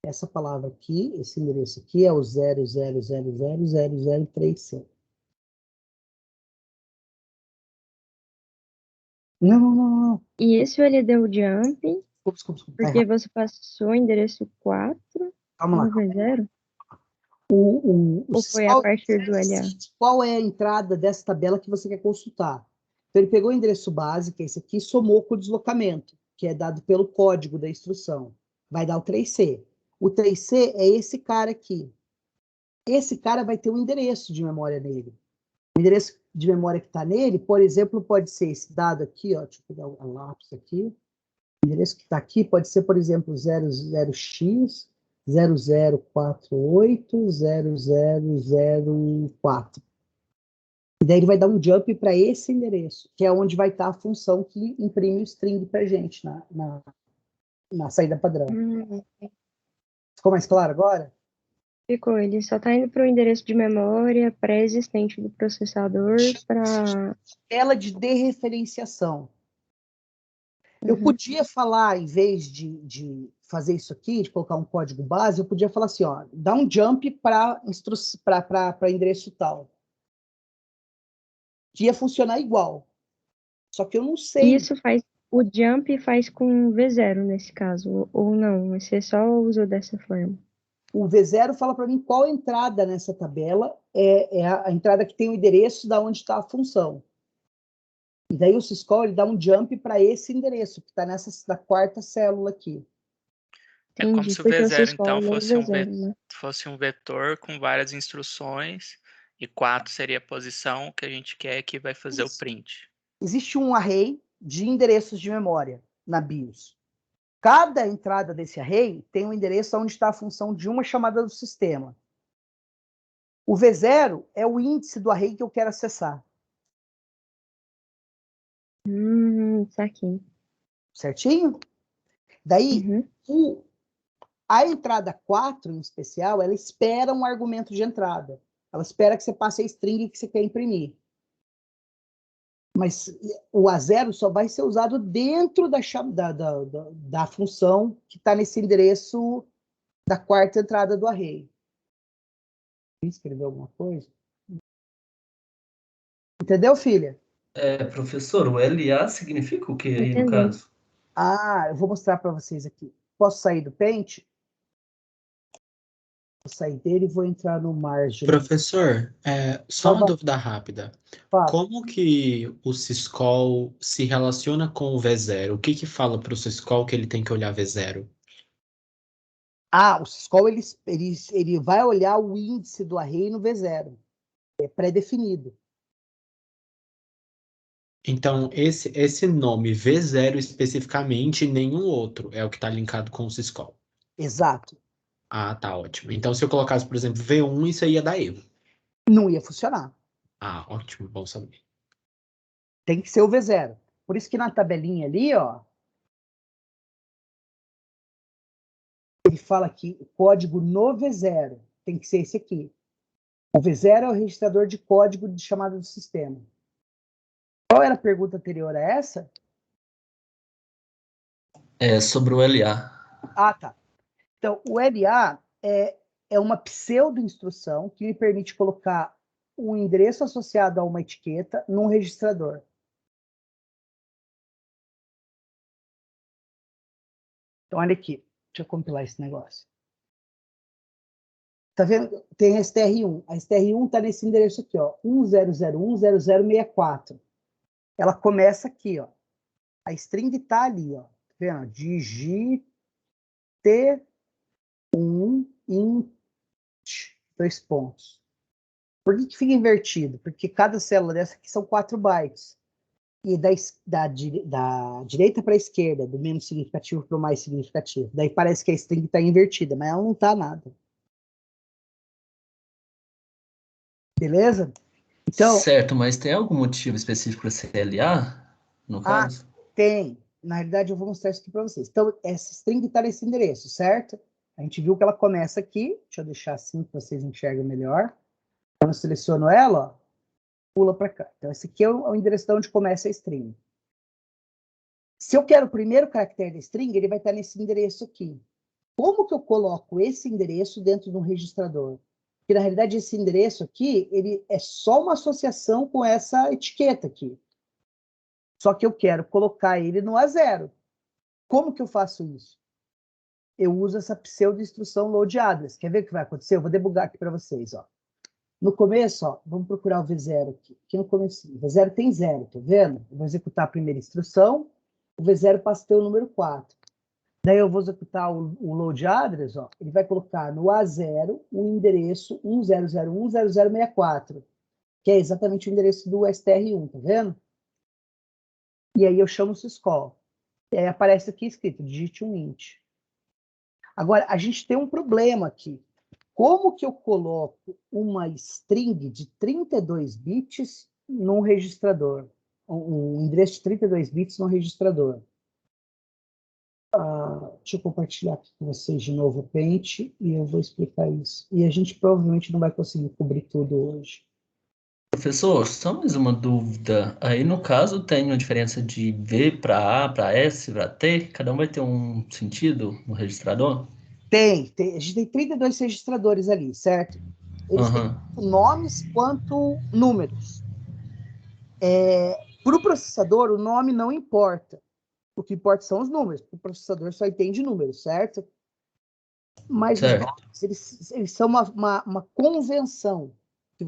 Essa palavra aqui, esse endereço aqui é o 0000003C. Não. E esse ele deu jump, Desculpa. porque você passou o endereço 4 Calma lá. no V0? Ou foi a partir do LA? Qual é a entrada dessa tabela que você quer consultar? Então, ele pegou o endereço base, que é esse aqui, e somou com o deslocamento, que é dado pelo código da instrução. Vai dar o 3C. O 3C é esse cara aqui. Esse cara vai ter um endereço de memória nele. O endereço de memória que está nele, por exemplo, pode ser esse dado aqui, ó, deixa eu pegar o lápis aqui. O endereço que está aqui pode ser, por exemplo, 00x 0048 0004. E daí ele vai dar um jump para esse endereço, que é onde vai estar a função que imprime o string para a gente na saída padrão. Ficou mais claro agora? Ficou, ele só está indo para o endereço de memória pré-existente do processador para... Tela de dereferenciação. Eu podia falar, em vez de fazer isso aqui, de colocar um código base, eu podia falar assim, ó, dá um jump para endereço tal. Que ia funcionar igual. Só que eu não sei. Isso faz, o jump faz com V0 nesse caso, ou não? Você só usou dessa forma? O V0 fala para mim qual entrada nessa tabela é a entrada que tem o endereço da onde está a função. E daí o syscall ele dá um jump para esse endereço, que está na quarta célula aqui. É como se o V0, então, fosse um vetor com várias instruções, e 4 seria a posição que a gente quer que vai fazer o print. Existe um array de endereços de memória na BIOS. Cada entrada desse array tem um endereço onde está a função de uma chamada do sistema. O V0 é o índice do array que eu quero acessar. Saquei. Certinho? Daí, a entrada 4, em especial, ela espera um argumento de entrada. Ela espera que você passe a string que você quer imprimir. Mas o A0 só vai ser usado dentro da função que está nesse endereço da quarta entrada do array. Escreveu alguma coisa? Entendeu, filha? Professor, o LA significa o que aí, no caso? Eu vou mostrar para vocês aqui. Posso sair do Paint? Vou sair dele e vou entrar no Margin. Professor, só uma dúvida rápida. Fala. Como que o syscall se relaciona com o V0? O que fala para o syscall que ele tem que olhar V0? O syscall ele vai olhar o índice do array no V0. É pré-definido. Então, esse nome V0 especificamente e nenhum outro é o que está linkado com o syscall. Exato. Tá ótimo. Então, se eu colocasse, por exemplo, V1, isso aí ia dar erro. Não ia funcionar. Ótimo, bom saber. Tem que ser o V0. Por isso que na tabelinha ali, ó, ele fala que o código no V0 tem que ser esse aqui. O V0 é o registrador de código de chamada do sistema. Qual era a pergunta anterior a essa? Sobre o LA. Tá. Então, o LA é uma pseudo-instrução que me permite colocar um endereço associado a uma etiqueta num registrador. Então, olha aqui. Deixa eu compilar esse negócio. Tá vendo? Tem a STR1. A STR1 está nesse endereço aqui, ó. 10010064. Ela começa aqui, ó. A string está ali, ó. vendo? Digite int, 2 pontos. Por que fica invertido? Porque cada célula dessa aqui são 4 bytes. E da direita para a esquerda, do menos significativo para o mais significativo. Daí parece que a string está invertida, mas ela não está nada. Beleza? Então, certo, mas tem algum motivo específico para CLA, no caso? Tem. Na realidade, eu vou mostrar isso aqui para vocês. Então, essa string está nesse endereço, certo? A gente viu que ela começa aqui. Deixa eu deixar assim para vocês enxergam melhor. Quando eu seleciono ela, ó, pula para cá. Então, esse aqui é o endereço de onde começa a string. Se eu quero o primeiro caractere da string, ele vai estar nesse endereço aqui. Como que eu coloco esse endereço dentro de um registrador? Porque, na realidade, esse endereço aqui, ele é só uma associação com essa etiqueta aqui. Só que eu quero colocar ele no A0. Como que eu faço isso? Eu uso essa pseudo-instrução load address. Quer ver o que vai acontecer? Eu vou debugar aqui para vocês. Ó. No começo, ó, vamos procurar o V0 aqui. Aqui no começo, o V0 tem 0, tá vendo? Eu vou executar a primeira instrução, o V0 passa a ter o número 4. Daí eu vou executar o load address, ó, ele vai colocar no A0 o endereço 10010064, que é exatamente o endereço do str1, tá vendo? E aí eu chamo o syscall. E aí aparece aqui escrito, digite um int. Agora, a gente tem um problema aqui. Como que eu coloco uma string de 32 bits num registrador? Um endereço de 32 bits num registrador. Deixa eu compartilhar aqui com vocês de novo o Paint e eu vou explicar isso. E a gente provavelmente não vai conseguir cobrir tudo hoje. Professor, só mais uma dúvida. Aí, no caso, tem uma diferença de V para A, para S, para T? Cada um vai ter um sentido no registrador? Tem. A gente tem 32 registradores ali, certo? Eles têm tanto nomes quanto números. Para o processador, o nome não importa. O que importa são os números. O processador só entende números, certo? Mas os nomes, eles são uma convenção que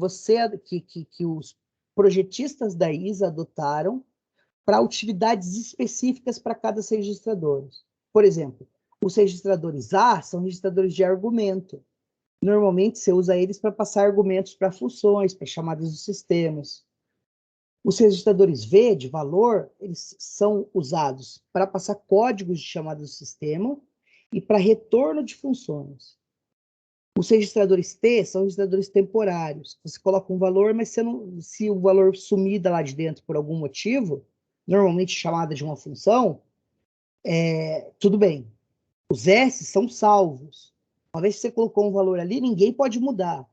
os projetistas da ISA adotaram para utilidades específicas para cada registrador. Por exemplo, os registradores A são registradores de argumento. Normalmente, você usa eles para passar argumentos para funções, para chamadas dos sistemas. Os registradores V, de valor, eles são usados para passar códigos de chamada do sistema e para retorno de funções. Os registradores T são registradores temporários. Você coloca um valor, mas se o valor sumir lá de dentro por algum motivo, normalmente chamada de uma função, tudo bem. Os S são salvos. Uma vez que você colocou um valor ali, ninguém pode mudar.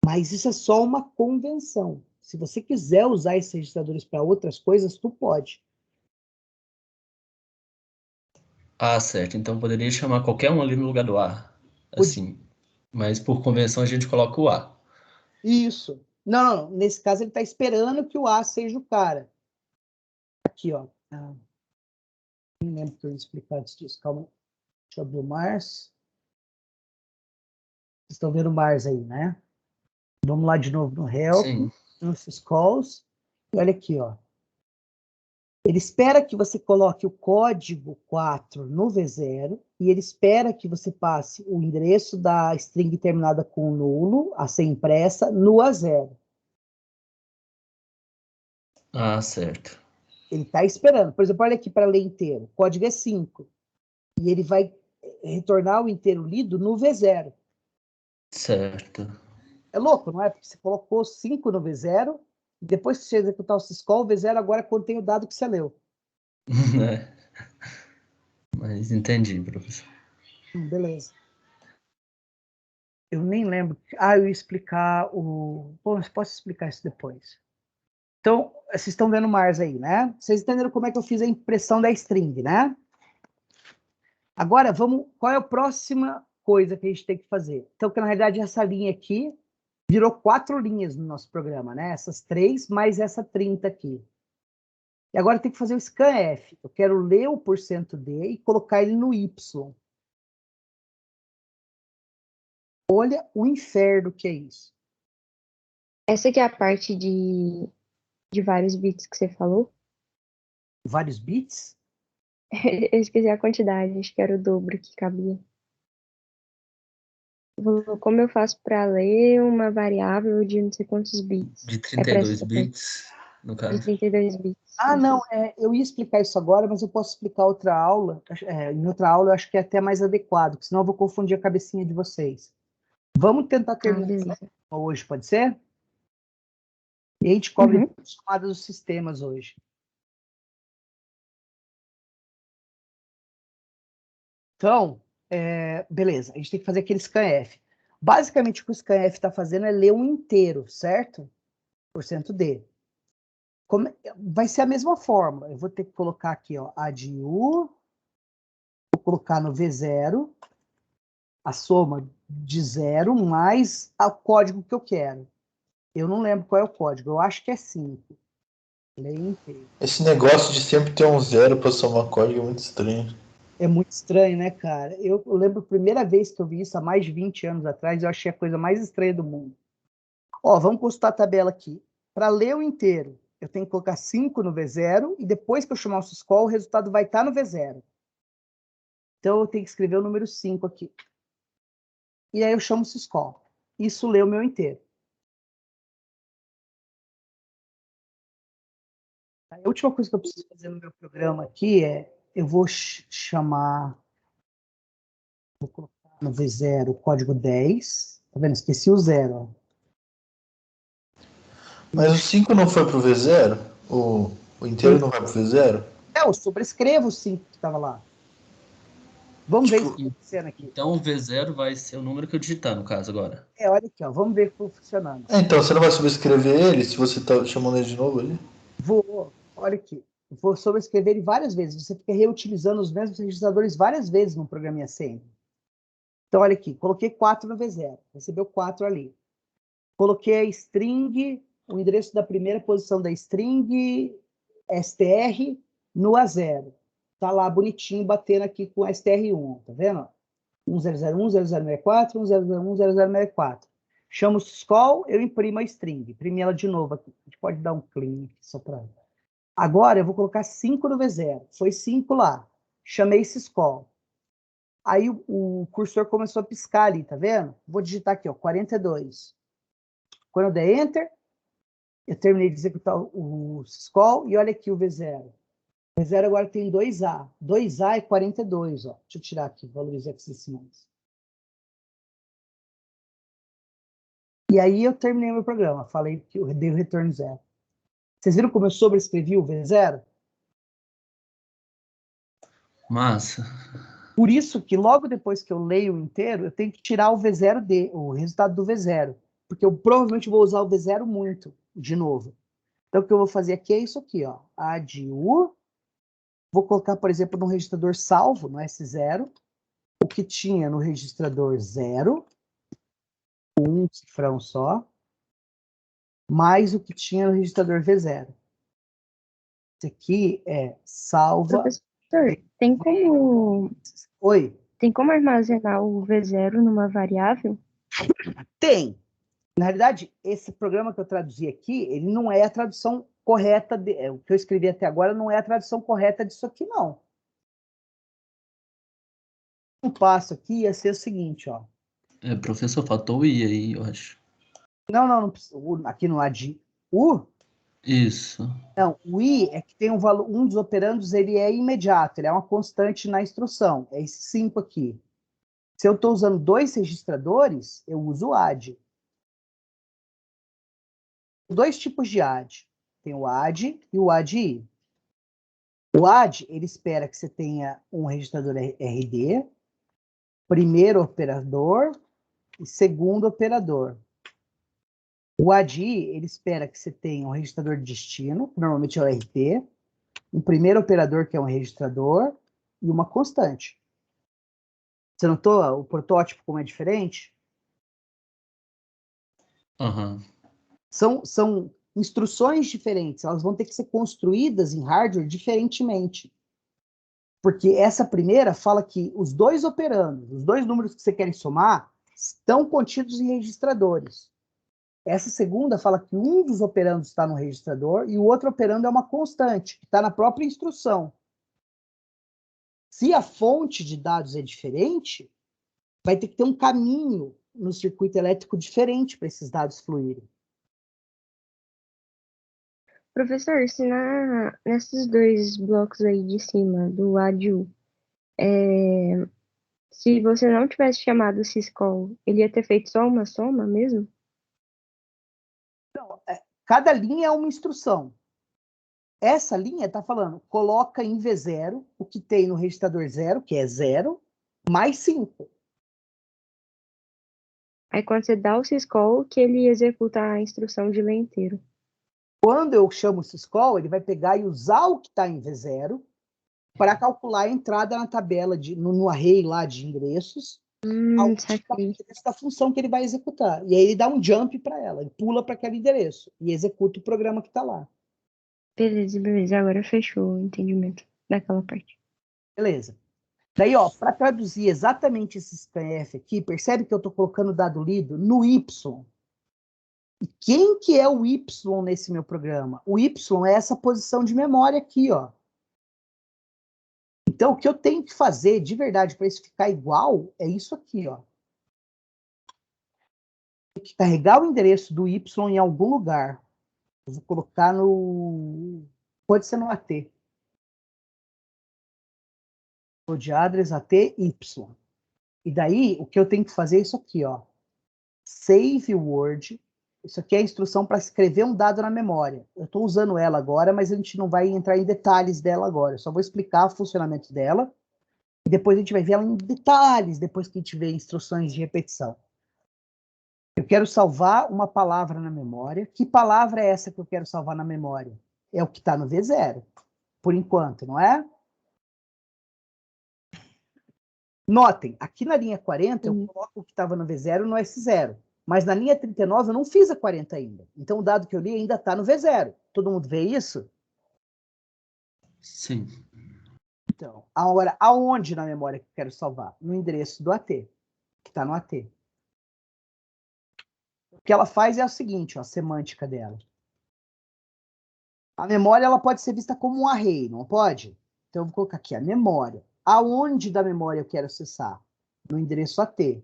Mas isso é só uma convenção. Se você quiser usar esses registradores para outras coisas, tu pode. Ah, certo. Então poderia chamar qualquer um ali no lugar do A. Assim. Mas por convenção a gente coloca o A. Isso. Não. Nesse caso ele está esperando que o A seja o cara. Aqui, ó. Não lembro que eu ia explicar antes disso. Calma. Deixa eu abrir o Mars. Vocês estão vendo o Mars aí, né? Vamos lá de novo no Help. Nos syscalls. E olha aqui, ó. Ele espera que você coloque o código 4 no V0 e ele espera que você passe o endereço da string terminada com nulo, a ser impressa, no A0. Ah, certo. Ele está esperando. Por exemplo, olha aqui para ler inteiro. O código é 5. E ele vai retornar o inteiro lido no V0. Certo. É louco, não é? Porque você colocou 5 no V0 e depois que você executar o syscall, o V0 agora contém o dado que você leu. Mas entendi, professor. Beleza. Eu nem lembro. Eu ia explicar o... Bom, mas posso explicar isso depois. Então, vocês estão vendo o Mars aí, né? Vocês entenderam como é que eu fiz a impressão da string, né? Agora, qual é a próxima coisa que a gente tem que fazer? Então, que na realidade essa linha aqui virou 4 linhas no nosso programa, né? Essas 3 mais essa 30 aqui. E agora tem que fazer o scanf. Eu quero ler o %d e colocar ele no y. Olha o inferno que é isso. Essa aqui é a parte de vários bits que você falou? Vários bits? Eu esqueci a quantidade, acho que era o dobro que cabia. Como eu faço para ler uma variável de não sei quantos bits? De É para 32 bits, no de caso. 32 bits. Ah, não, eu ia explicar isso agora, mas eu posso explicar outra aula. Em outra aula eu acho que é até mais adequado, porque senão eu vou confundir a cabecinha de vocês. Vamos tentar terminar beleza. hoje, pode ser? E a gente cobre Uhum. chamadas dos sistemas hoje. Então, beleza, a gente tem que fazer aquele scanf. Basicamente, o que o scanf está fazendo é ler um inteiro, certo? Porcento D. Vai ser a mesma fórmula. Eu vou ter que colocar aqui, ó, a de U, vou colocar no V0, a soma de 0 mais o código que eu quero. Eu não lembro qual é o código, eu acho que é 5. Esse negócio de sempre ter um 0 para somar código é muito estranho. É muito estranho, né, cara? Eu lembro a primeira vez que eu vi isso, há mais de 20 anos atrás, eu achei a coisa mais estranha do mundo. Ó, vamos consultar a tabela aqui. Para ler o inteiro, eu tenho que colocar 5 no V0, e depois que eu chamar o syscall, o resultado vai estar no V0. Então, eu tenho que escrever o número 5 aqui. E aí eu chamo o syscall. Isso lê o meu inteiro. A última coisa que eu preciso fazer no meu programa aqui eu vou chamar, vou colocar no V0 o código 10. Tá vendo? Esqueci o 0. Ó. Mas o 5 não foi pro V0? O inteiro não vai pro V0? Eu sobrescrevo o 5 que estava lá. Vamos ver isso acontecendo aqui. Então o V0 vai ser o número que eu digitar, no caso, agora. Olha aqui, ó. Vamos ver como funcionando. Então, você não vai sobrescrever ele se você tá chamando ele de novo ali? Vou, olha aqui. Vou sobrescrever ele várias vezes. Você fica reutilizando os mesmos registradores várias vezes no programinha sempre. Então, olha aqui. Coloquei 4 no V0. Recebeu 4 ali. Coloquei a string, o endereço da primeira posição da string str no A0. Tá lá bonitinho, batendo aqui com a str1. Tá vendo? 1001, 0064, 1001, 0064. Chamo o syscall, eu imprimo a string. Imprimi ela de novo aqui. A gente pode dar um clean aqui só para... Agora eu vou colocar 5 no V0. Foi 5 lá. Chamei syscall. Aí o cursor começou a piscar ali, tá vendo? Vou digitar aqui, ó, 42. Quando eu der Enter, eu terminei de executar o syscall e olha aqui o V0. O V0 agora tem 2A. 2A é 42, ó. Deixa eu tirar aqui, valores hexadecimais. E aí eu terminei meu programa. Falei que eu dei o return 0. Vocês viram como eu sobrescrevi o V0? Massa. Por isso que logo depois que eu leio o inteiro, eu tenho que tirar o V0D, o resultado do V0. Porque eu provavelmente vou usar o V0 muito, de novo. Então o que eu vou fazer aqui é isso aqui, ó. A de U. Vou colocar, por exemplo, no registrador salvo, no S0, o que tinha no registrador 0, um cifrão só, mais o que tinha no registrador V0. Esse aqui é salva... Professor, tem como... Oi? Tem como armazenar o V0 numa variável? Tem. Na realidade, esse programa que eu traduzi aqui, ele não é a tradução correta, o que eu escrevi até agora não é a tradução correta disso aqui, não. Um passo aqui ia ser o seguinte, ó. Professor, faltou o I aí, eu acho. Não precisa. Aqui no AD U? Isso. Não, o I é que tem um valor, um dos operandos, ele é imediato, ele é uma constante na instrução. É esse 5 aqui. Se eu estou usando 2 registradores, eu uso o AD. 2 tipos de AD. Tem o AD e o ADI. O AD, ele espera que você tenha um registrador RD, primeiro operador e segundo operador. O ADI, ele espera que você tenha um registrador de destino, que normalmente é o RT, um primeiro operador, que é um registrador, e uma constante. Você notou o protótipo como é diferente? Uhum. São instruções diferentes, elas vão ter que ser construídas em hardware diferentemente. Porque essa primeira fala que os 2 operandos, os 2 números que você quer somar, estão contidos em registradores. Essa segunda fala que um dos operandos está no registrador e o outro operando é uma constante, que está na própria instrução. Se a fonte de dados é diferente, vai ter que ter um caminho no circuito elétrico diferente para esses dados fluírem. Professor, se nesses dois blocos aí de cima, do A de U, se você não tivesse chamado o syscall, ele ia ter feito só uma soma mesmo? Não, cada linha é uma instrução. Essa linha está falando, coloca em V0 o que tem no registrador 0, que é 0, mais 5. Aí quando você dá o syscall, que ele executa a instrução de ler inteiro. Quando eu chamo o syscall, ele vai pegar e usar o que está em V0 para calcular a entrada na tabela, no array lá de endereços, da função que ele vai executar. E aí ele dá um jump para ela, ele pula para aquele endereço e executa o programa que está lá. Beleza. Agora fechou o entendimento daquela parte. Beleza. Daí, para traduzir exatamente esse scanf aqui, percebe que eu estou colocando o dado lido no Y. E quem que é o Y nesse meu programa? O Y é essa posição de memória aqui, ó. Então, o que eu tenho que fazer, de verdade, para isso ficar igual, é isso aqui, ó. Tem que carregar o endereço do Y em algum lugar. Eu vou colocar no... Pode ser no AT. De address AT Y. E daí, o que eu tenho que fazer é isso aqui, ó. Save word. Isso aqui é a instrução para escrever um dado na memória. Eu estou usando ela agora, mas a gente não vai entrar em detalhes dela agora. Eu só vou explicar o funcionamento dela. E depois a gente vai ver ela em detalhes, depois que a gente vê instruções de repetição. Eu quero salvar uma palavra na memória. Que palavra é essa que eu quero salvar na memória? É o que está no V0. Por enquanto, não é? Notem, aqui na linha 40, eu coloco o que estava no V0 no S0. Mas na linha 39, eu não fiz a 40 ainda. Então, o dado que eu li ainda está no V0. Todo mundo vê isso? Sim. Então, agora, aonde na memória que eu quero salvar? No endereço do AT, que está no AT. O que ela faz é o seguinte, ó, a semântica dela. A memória ela pode ser vista como um array, não pode? Então, eu vou colocar aqui a memória. Aonde da memória eu quero acessar? No endereço AT.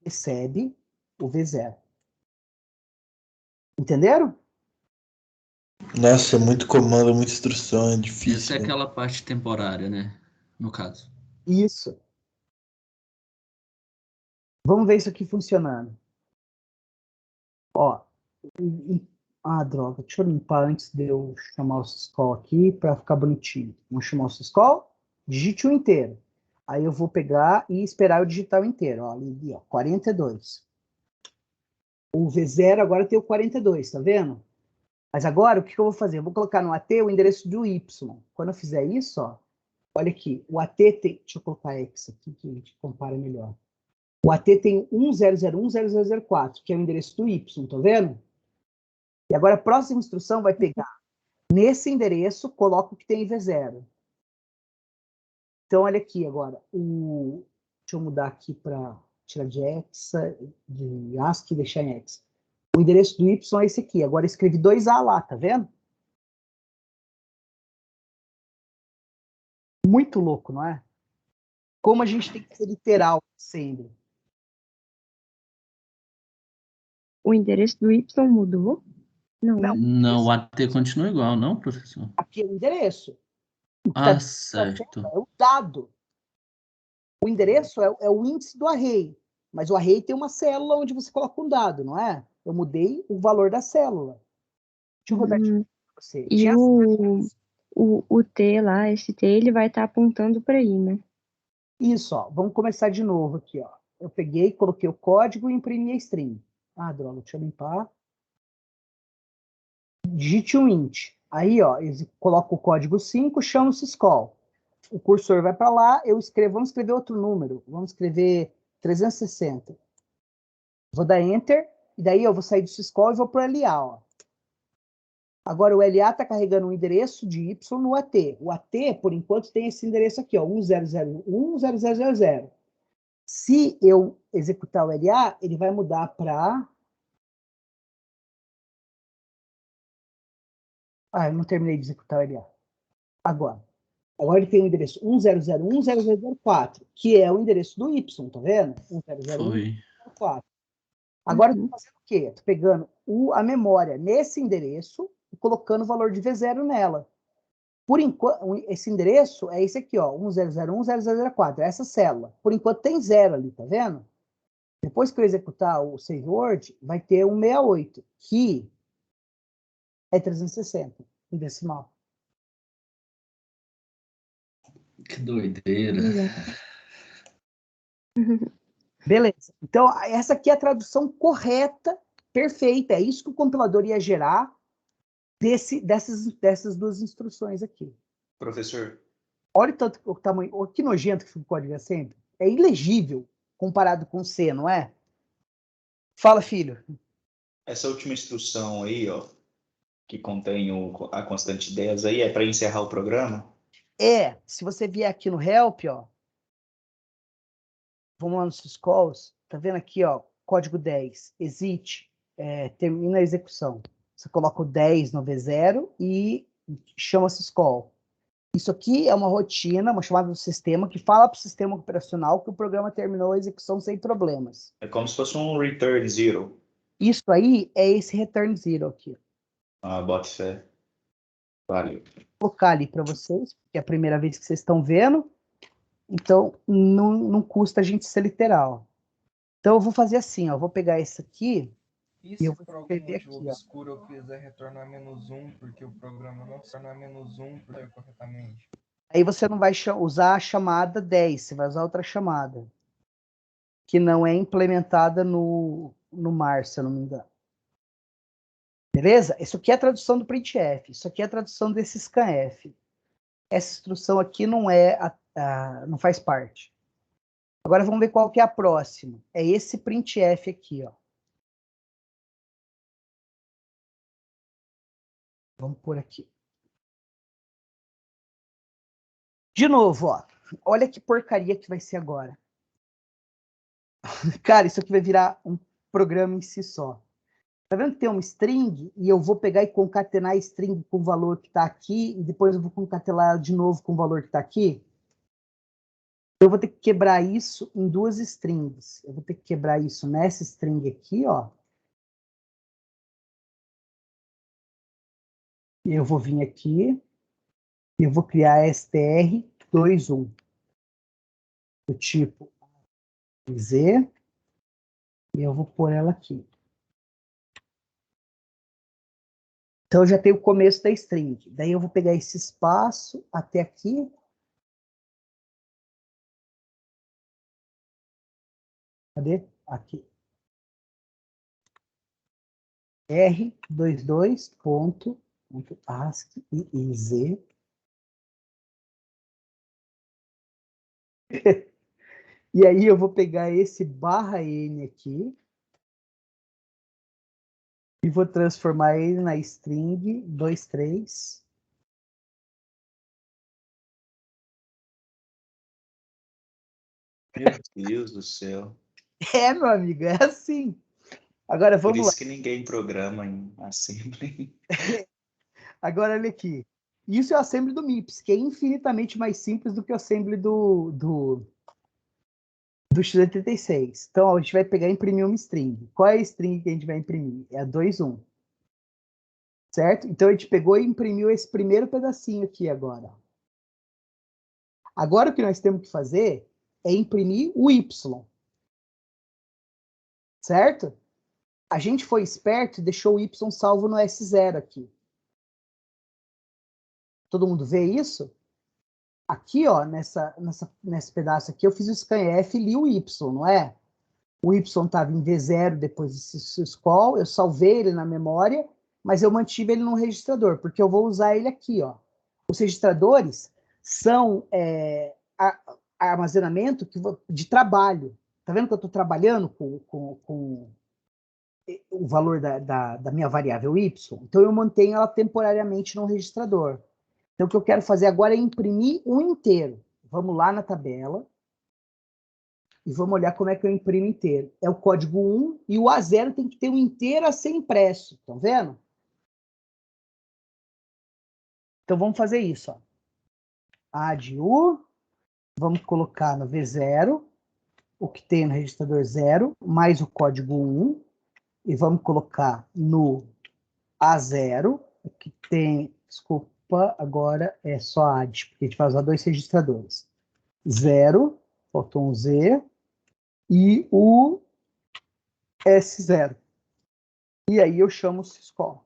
Recebe o V0. Entenderam? Nossa, é muito comando, muita instrução, é difícil. Essa é aquela parte temporária, né? No caso. Isso. Vamos ver isso aqui funcionando. Ó. Droga. Deixa eu limpar antes de eu chamar o syscall aqui para ficar bonitinho. Vamos chamar o syscall? Digite o inteiro. Aí eu vou pegar e esperar eu digitar o inteiro. Ó, ali, ó, 42. O V0 agora tem o 42, tá vendo? Mas agora, o que eu vou fazer? Eu vou colocar no AT o endereço do Y. Quando eu fizer isso, ó, olha aqui, o AT tem... Deixa eu colocar X aqui, que a gente compara melhor. O AT tem 10010004, que é o endereço do Y, tá vendo? E agora a próxima instrução vai pegar nesse endereço, coloca o que tem em V0. Então, olha aqui agora. Deixa eu mudar aqui para tirar de ASCII e deixar em X. O endereço do Y é esse aqui. Agora escrevi 2A lá, tá vendo? Muito louco, não é? Como a gente tem que ser literal sempre. O endereço do Y mudou? Não, o AT continua igual, não, professor? Aqui é o endereço. Ah, certo. É o dado. O endereço é o índice do array. Mas o array tem uma célula onde você coloca um dado, não é? Eu mudei o valor da célula. Deixa eu rodar aqui para você. E o T lá, esse T, ele vai estar apontando para aí, né? Isso, ó. Vamos começar de novo aqui, ó. Eu peguei, coloquei o código e imprimi a string. Droga, deixa eu limpar. Digite um int. Aí, ó, coloco o código 5, chamo o syscall. O cursor vai para lá, vamos escrever outro número. Vamos escrever 360. Vou dar Enter, e daí eu vou sair do syscall e vou para o LA, ó. Agora o LA está carregando um endereço de Y no AT. O AT, por enquanto, tem esse endereço aqui, ó, 10010000. Se eu executar o LA, ele vai mudar para... eu não terminei de executar o LA. Agora. Agora ele tem o endereço 1001.0.0.4, que é o endereço do Y, tá vendo? 1001.0.4. Agora eu tô fazendo o quê? Eu tô pegando a memória nesse endereço e colocando o valor de V0 nela. Por enquanto, esse endereço é esse aqui, ó, 1001.0.0.4, é essa célula. Por enquanto tem 0 ali, tá vendo? Depois que eu executar o save word, vai ter 168, que é 360 em decimal. Que doideira. Beleza. Então, essa aqui é a tradução correta, perfeita. É isso que o compilador ia gerar dessas duas instruções aqui. Professor. Olha tanto o tamanho, que nojento que fica o código assembly. É ilegível comparado com C, não é? Fala, filho. Essa última instrução aí, ó, que contém a constante 10 aí, é para encerrar o programa? Se você vier aqui no help, ó, vamos lá nos syscalls, tá vendo aqui, ó, código 10, exit, termina a execução. Você coloca o 10 no V0 e chama syscall. Isso aqui é uma rotina, uma chamada do sistema, que fala para o sistema operacional que o programa terminou a execução sem problemas. É como se fosse um return zero. Isso aí é esse return zero aqui. Bota fé. Valeu. Vou colocar ali para vocês, porque é a primeira vez que vocês estão vendo. Então, não custa a gente ser literal. Então, eu vou fazer assim, ó. Eu vou pegar esse aqui e eu se vou por algum escrever motivo aqui, obscuro eu fizer retornar -1 porque o programa não retornar -1 corretamente? Aí você não vai usar a chamada 10, você vai usar outra chamada, que não é implementada no MAR, se eu não me engano. Beleza? Isso aqui é a tradução do printf, isso aqui é a tradução desse scanf. Essa instrução aqui não não faz parte. Agora vamos ver qual que é a próxima. É esse printf aqui, ó. Vamos por aqui. De novo, ó. Olha que porcaria que vai ser agora. Cara, isso aqui vai virar um programa em si só. Tá vendo que tem uma string e eu vou pegar e concatenar a string com o valor que está aqui e depois eu vou concatenar de novo com o valor que está aqui? Eu vou ter que quebrar isso em duas strings. Eu vou ter que quebrar isso nessa string aqui, ó. E eu vou vir aqui e eu vou criar str21 do tipo z e eu vou pôr ela aqui. Então, eu já tenho o começo da string. Daí, eu vou pegar esse espaço até aqui. Cadê? Aqui. R22.ASCII e Z. E aí, eu vou pegar esse /N aqui. E vou transformar ele na string 23. Meu Deus do céu. Meu amigo, é assim. Agora, vamos lá. Por isso que ninguém programa em assembly. Agora, olha aqui. Isso é o assembly do MIPS, que é infinitamente mais simples do que o assembly do x86. Então, a gente vai pegar e imprimir uma string. Qual é a string que a gente vai imprimir? É a 21. Certo? Então, a gente pegou e imprimiu esse primeiro pedacinho aqui agora. Agora, o que nós temos que fazer é imprimir o Y. Certo? A gente foi esperto e deixou o Y salvo no S0 aqui. Todo mundo vê isso? Aqui, ó, nesse pedaço aqui, eu fiz o scanf e li o Y, não é? O Y estava em V0 depois desse syscall, eu salvei ele na memória, mas eu mantive ele no registrador, porque eu vou usar ele aqui, ó. Os registradores são armazenamento de trabalho. Tá vendo que eu estou trabalhando com o valor da minha variável Y? Então, eu mantenho ela temporariamente no registrador. Então, o que eu quero fazer agora é imprimir um inteiro. Vamos lá na tabela. E vamos olhar como é que eu imprimo inteiro. É o código 1 e o A0 tem que ter um inteiro a ser impresso. Estão vendo? Então, vamos fazer isso, ó. add U, vamos colocar no V0, o que tem no registrador 0, mais o código 1, e vamos colocar no A0, o que tem, desculpa, agora é só add, porque a gente vai usar 2 registradores. 0, faltou um Z, e o S0. E aí eu chamo o syscall.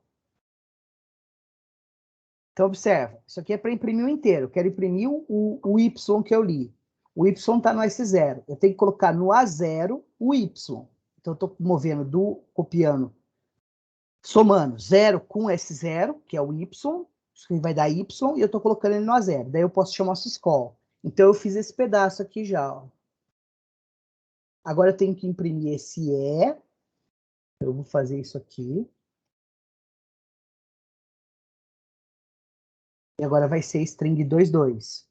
Então, observa, isso aqui é para imprimir o inteiro. Eu quero imprimir o Y que eu li. O Y está no S0. Eu tenho que colocar no A0 o Y. Então, eu estou movendo, copiando, somando 0 com S0, que é o Y, isso que vai dar Y, e eu estou colocando ele no A0. Daí eu posso chamar o syscall. Então, eu fiz esse pedaço aqui já. Ó. Agora eu tenho que imprimir esse E. Eu vou fazer isso aqui. E agora vai ser string 22.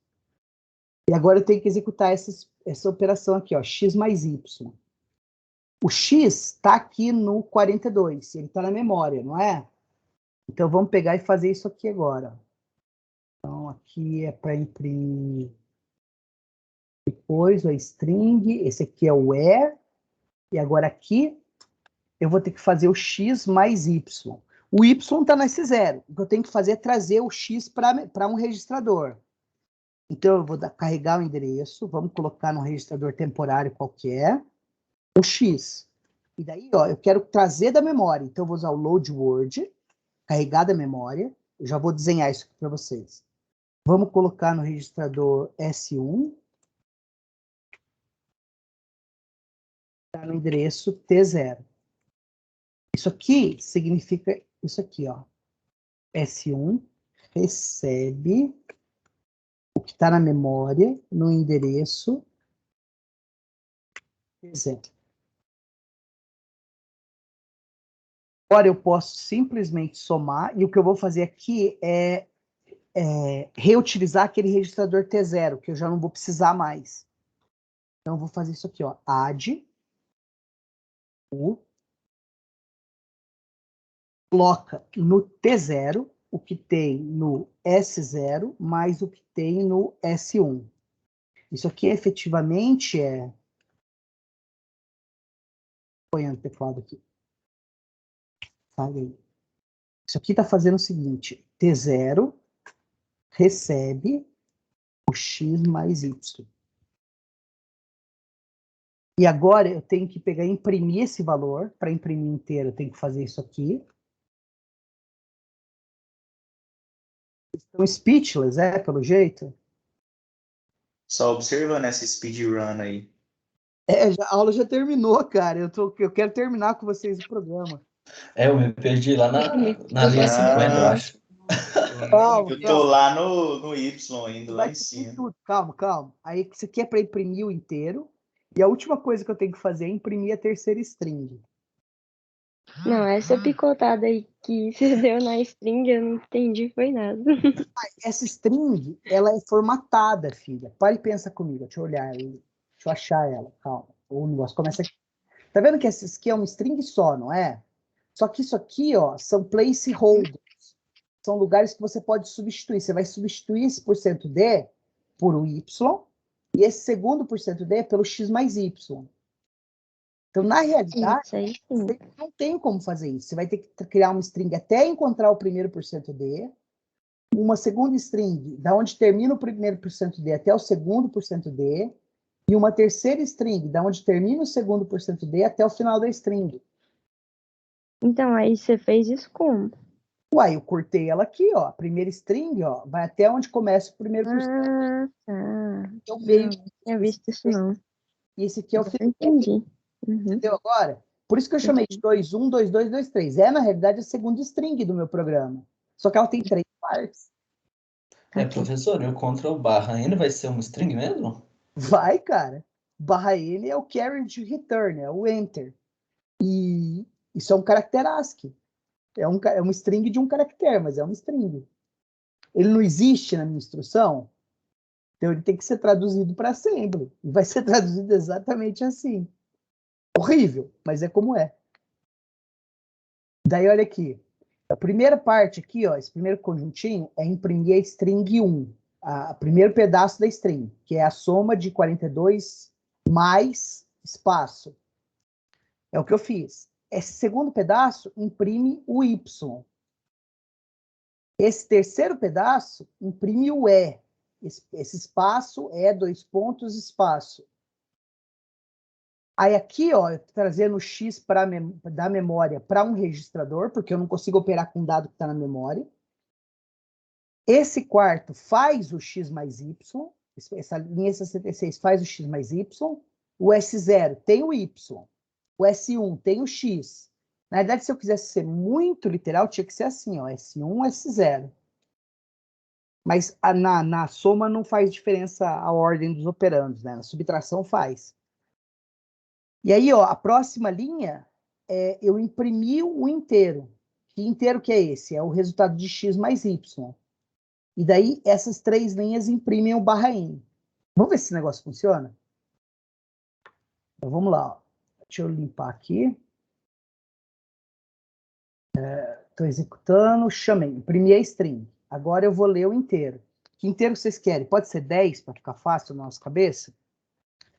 E agora eu tenho que executar essa operação aqui, ó, x mais y. O x está aqui no 42, ele está na memória, não é? Então vamos pegar e fazer isso aqui agora. Então aqui é para imprimir depois a string, esse aqui é o where, e agora aqui eu vou ter que fazer o x mais y. O y está no S0. O que eu tenho que fazer é trazer o x para um registrador. Então, eu vou carregar o endereço, vamos colocar num registrador temporário qualquer, o x. E daí, ó, eu quero trazer da memória. Então, eu vou usar o load word, carregar da memória. Eu já vou desenhar isso aqui para vocês. Vamos colocar no registrador S1. Está no endereço T0. Isso aqui significa isso aqui, ó. S1 recebe o que está na memória no endereço T0. Agora eu posso simplesmente somar, e o que eu vou fazer aqui é reutilizar aquele registrador T0, que eu já não vou precisar mais. Então eu vou fazer isso aqui, ó. Add coloca no T0 o que tem no S0 mais o que tem no S1. Isso aqui efetivamente é... Põe o teclado aqui. Isso aqui está fazendo o seguinte, T0 recebe o x mais y. E agora eu tenho que pegar e imprimir esse valor. Para imprimir inteiro, eu tenho que fazer isso aqui. Estão speechless, pelo jeito? Só observando essa speedrun aí. A aula já terminou, cara. Eu quero terminar com vocês o programa. Eu me perdi lá na linha 50, eu acho. Calma, eu tô lá no Y, indo lá em cima. Tudo. Calma. Aí isso aqui é para imprimir o inteiro. E a última coisa que eu tenho que fazer é imprimir a terceira string. Não, essa picotada aí que você deu na string, eu não entendi, foi nada. Essa string, ela é formatada, filha. Para e pensa comigo, deixa eu olhar aí. Deixa eu achar ela, calma. O negócio começa aqui. Tá vendo que essa aqui é um string só, não é? Só que isso aqui, ó, são placeholders. São lugares que você pode substituir. Você vai substituir esse %d por um y, e esse segundo %d pelo x mais y. Então, na realidade, você não tem como fazer isso. Você vai ter que criar uma string até encontrar o primeiro %d, uma segunda string, da onde termina o primeiro %d até o segundo %d, e uma terceira string, da onde termina o segundo %d até o final da string. Então, aí você fez isso como? Uai, eu cortei ela aqui, ó. A primeira string, ó, vai até onde começa o primeiro %. Ah, tá. É o meio. Não tinha visto isso, não. E esse aqui é o final. Entendi. Entendeu agora? Por isso que eu chamei de 2.1, 2.2, 2.3. Na realidade, a segunda string do meu programa. Só que ela tem 3 partes. Professor, e o Ctrl barra ainda vai ser uma string mesmo? Vai, cara. Barra N é o carriage return, é o enter. E isso é um caractere ASCII. É uma string de um caractere, mas é uma string. Ele não existe na minha instrução, então ele tem que ser traduzido para assembly. E vai ser traduzido exatamente assim. Horrível, mas é como é. Daí, olha aqui. A primeira parte aqui, ó, esse primeiro conjuntinho, é imprimir a string 1. o primeiro pedaço da string, que é a soma de 42 mais espaço. É o que eu fiz. Esse segundo pedaço imprime o Y. Esse terceiro pedaço imprime o E. Esse espaço é 2 pontos espaço. Aí aqui, ó, eu tô trazendo o X da memória para um registrador, porque eu não consigo operar com um dado que está na memória. Esse quarto faz o X mais Y. Essa linha 66 faz o X mais Y. O S0 tem o Y. O S1 tem o X. Na verdade, se eu quisesse ser muito literal, tinha que ser assim, ó, S1, S0. Mas na soma não faz diferença a ordem dos operandos, né? Na subtração faz. E aí, ó, a próxima linha, eu imprimi o inteiro. Que inteiro que é esse? É o resultado de X mais Y. E daí, essas 3 linhas imprimem o barra N. Vamos ver se esse negócio funciona? Então, vamos lá. Ó. Deixa eu limpar aqui. Estou executando, chamei, imprimi a string. Agora eu vou ler o inteiro. Que inteiro vocês querem? Pode ser 10 para ficar fácil na nossa cabeça?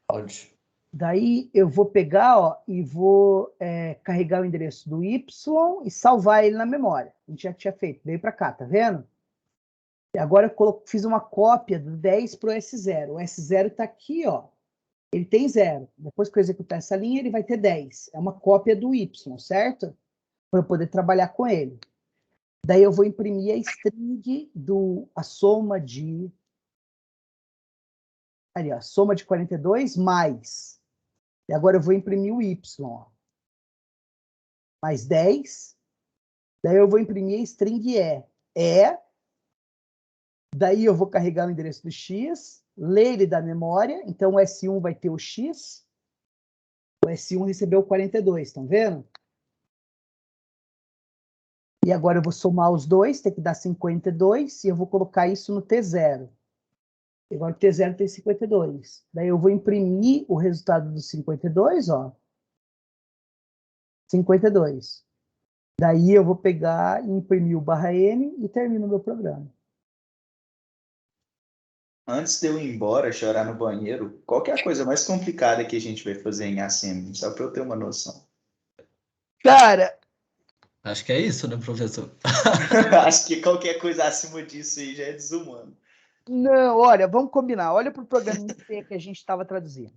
Pode. Daí eu vou pegar, ó, e vou carregar o endereço do Y e salvar ele na memória. A gente já tinha feito, veio para cá, tá vendo? E agora eu fiz uma cópia do 10 para o S0. O S0 está aqui, ó. Ele tem 0. Depois que eu executar essa linha, ele vai ter 10. É uma cópia do Y, certo? Para eu poder trabalhar com ele. Daí eu vou imprimir a string a soma de... Ali, ó, soma de 42 mais... E agora eu vou imprimir o Y, ó. Mais 10. Daí eu vou imprimir a string E. Daí eu vou carregar o endereço do X, ler ele da memória, então o S1 vai ter o X. O S1 recebeu o 42, estão vendo? E agora eu vou somar os dois, tem que dar 52, e eu vou colocar isso no T0. Agora o T0 tem 52. Daí eu vou imprimir o resultado do 52, ó. 52. Daí eu vou pegar e imprimir o barra N e termino o meu programa. Antes de eu ir embora chorar no banheiro, qual que é a coisa mais complicada que a gente vai fazer em Assembly? Só para eu ter uma noção. Cara... Acho que é isso, né, professor? Acho que qualquer coisa acima disso aí já é desumano. Não, olha, vamos combinar. Olha para o programa que a gente estava traduzindo.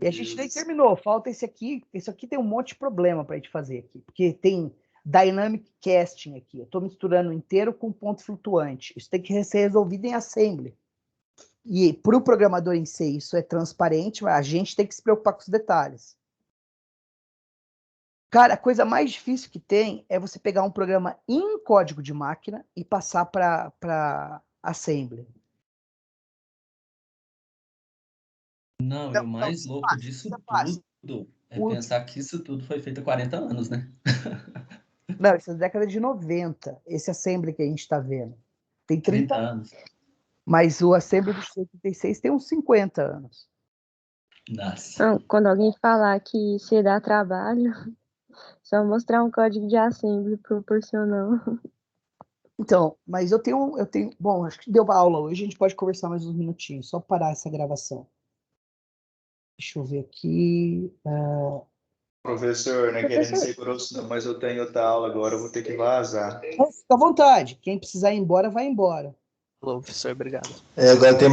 E a gente nem terminou. Falta esse aqui. Esse aqui tem um monte de problema para a gente fazer aqui. Porque tem Dynamic Casting aqui. Eu estou misturando inteiro com ponto flutuante. Isso tem que ser resolvido em Assembly. E para o programador em si, isso é transparente, mas a gente tem que se preocupar com os detalhes. Cara, a coisa mais difícil que tem é você pegar um programa em código de máquina e passar para Assembly. Não, e o mais louco disso tudo é pensar que isso tudo foi feito há 40 anos, né? Não, isso é da década de 90. Esse Assembly que a gente está vendo. Tem 30 anos. Mas o Assembly de 76 tem uns 50 anos. Nossa. Não, quando alguém falar que se dá trabalho, só mostrar um código de Assembly proporcional. Então, mas eu tenho... Bom, acho que deu uma aula hoje, a gente pode conversar mais uns minutinhos, só parar essa gravação. Deixa eu ver aqui... Professor, não é querendo ser grosso não, mas eu tenho outra aula agora, eu vou ter que vazar. Fica à vontade, quem precisar ir embora, vai embora. Falou, professor, obrigado. Agora tem